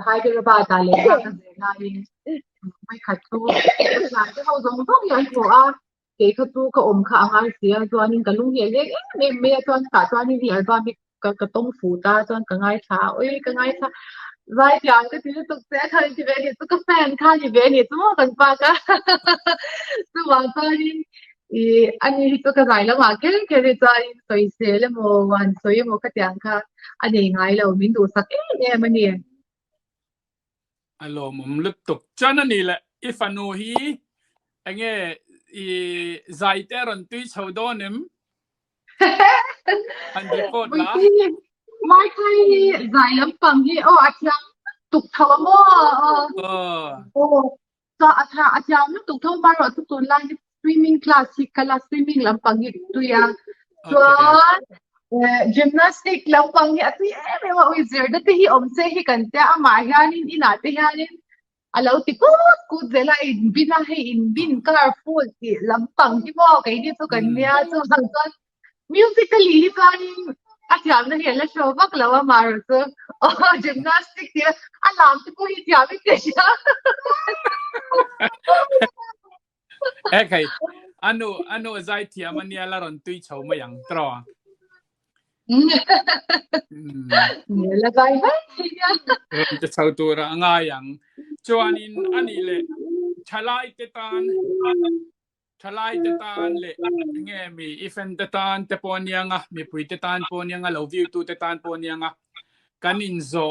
B: hai ke ba ta le ka na in mai khatu la ke ho zong thong yan ko a ke khatu ka kha angai sia chuanin kalung hi le me chuan ka chuanin hi album ka tong fu ta chuan ka ngai tha ka ngai tha vai piang ka tin tuk se kha ji ve ni tu ka fan kha ji ve ni tu mo kan pa ka tu wa chuanin ani hi tu ka zai la ma ke ri chuanin soi se le mo wan soi mo ka tiang kha ani ngai lo min du sak mani
A: alo mum lup tuk chana ni le ifanu hi ange zai teron tui chaudonim an report la
B: mai khai zai lam pang hi atyang tuk thawa mo so atyang nu tuk thaw ma ro tu tun lai swimming class hi kala swimming lam pang hi tu ya chuan gymnastic lam pang hi ati wa wizard te hi om se hi kan te ama hianin ina te hianin alo ti ku zela in bina he in bin colorful ti lam pang hi mo kai ni tu kan nia chu sang chuan musically hi chuanin atyam na hian la show bak lawa mar chu gymnastic ti alam ti ko hi tiam te sia
A: kai anu zai thiam ania la ron tui chau ma yang tro
B: la zai ba
A: จะchau tu ra nga yang chuanin ani le thalai te tan le nge mi ifen te tan te ponyanga mi pui te tan ponyanga lo view tu te tan ponyanga kanin zo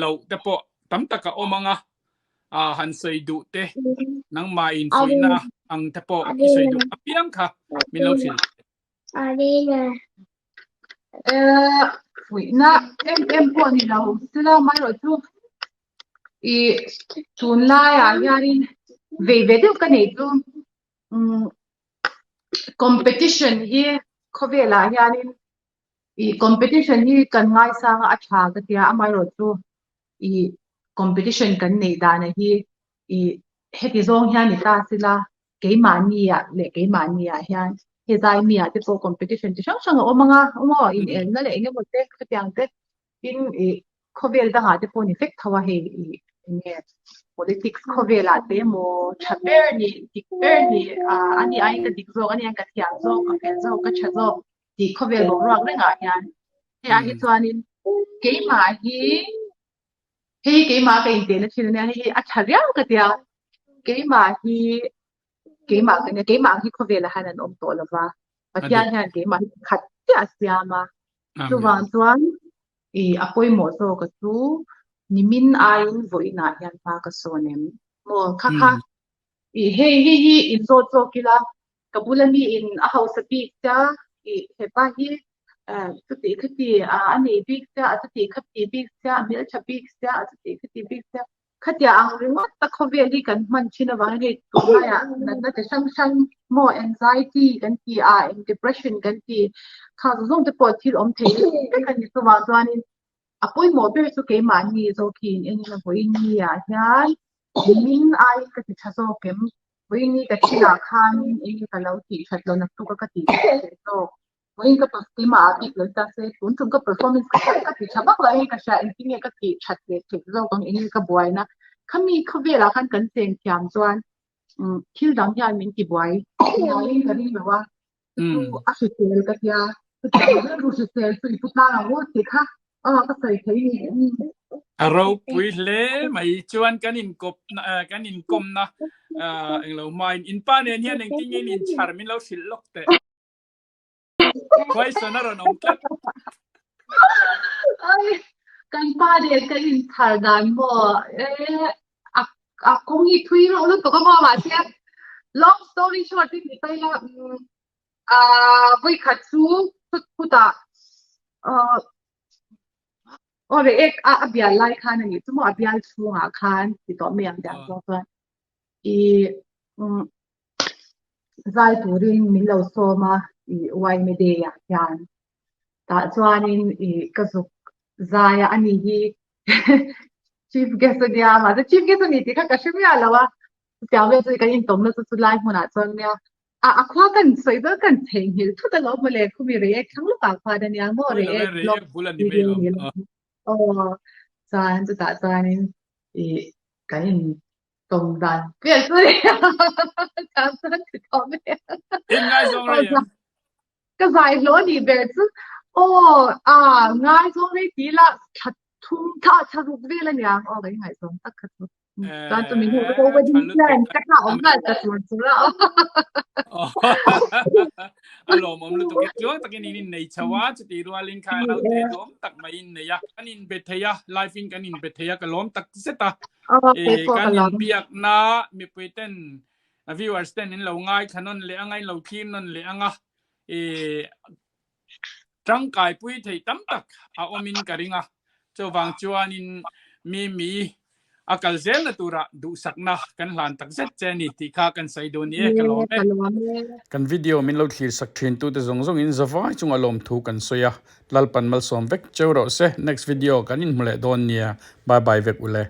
A: lo te po tam taka omanga han sei du te nang ma in suina ang te po sei du apiang kha min lo sil
B: na em po ni lo sila mai ro chu chun la ya yarin ve de ka nei chu competition hi khovela yarin competition hi kan ngai sang a tha ka tia amai ro chu competition kan nei da na hi heti zong hian ni ta sila keimania le keimania hian he zai mia te po competition ti sang sang omanga in el na le nge mo te khatiang te in khovel da ha te po ni fek thawa he nge politics khovela te mo chaper ni dikper ni ani ai ka dik zo ani ka thiang zo ka fen zo ka cha zo ti khovel bo rak le nga hian he a hi chuanin keima hi keima ka in te na thin ne hi a thariang ka tia keima hi khovela hanan om to lova pathian han keima khat tia siama chuwan chuan apoi mo so ka chu nimin ain voina hian pa ka sonem mo kha he in zo kila kabulami in a house pi ta he pa hi tuti khati ani big ta tuti khati big ta mil cha big ta tuti khati big ta khatia ang ringa ta khoveli kan man china wa he tu ya na te sang more anxiety kan ti depression kan ti kha zong te po thil om thei kan ni suwa chuanin apoi mo be su ke mani zo ki en na boi ni ya hian min ai ka ti chazo kem boi ni ka china khan en ka lo ti chatlo na tu ka ti so boi ka pas ti ma ti lo ta se tun tum ka performance ka ti chabak la ka sha en ti ka ti chat le ti zo kong en ka boi na khami khovela khan kan seng thiam chuan thil dang hian min ti boi ai ka ri wa a su tel ka tia ru su tel su pu ta wo ti kha ka sai thei ni
A: aro pui le mai chuan kanin kom na eng lo main in pa nen hian eng ting in char min lo sil lok te khoi sonar on tlat
B: ai kan pa de kan in thar dan mo a kong hi thui ro lu to ka ma sia long story short ni tai la voi khatsu puta ore ek abial lai khan ani tumo abial chunga khan ti to me am dan so so zai turin min lo so ma wai me de ya yan ta chuanin kazuk zaya ani hi chief guest nia ma the chief guest ni ti kha kashmir ya lawa pya ve chu kan in tom na chu lai huna chon nia a khwa kan soi da kan theng hil thu da lo mole khu mi re khang lu ka khwa da nia mo re
A: blog bulan ni me lo
B: oh chan chu ta chan in e kan in tom dan pye chu ya chan chan chu tom ya
A: in ngai zong re
B: cái giải lúa đi về chứ ô ngay xong đấy tí là thật thung thà thật rụt về là nhá ô cái ngày xong tất cả thôi đó tụi mình hiểu cái gì này các thảo ông là tất cả chúng là
A: alo mom lu to get jo takin in nei chawa chti rualin kha lo te dom tak mai in ne ya kanin betheya life in kanin betheya kalom tak seta e kanin biak na mi puiten viewers ten in lo ngai khanon le angai lo thin non le anga e trăng cài pui thầy tắm tắc omin karinga cho vàng chuan in mi akal zel na tura du sakna kan hlan tak zet cheni ti kha kan sai do ni kalom kan video min lo thlir sak thin tu te zong zong in zawai chung alom thu kan soya lalpan mal som vek chero se next video kan in mule don nia bye bye vek ule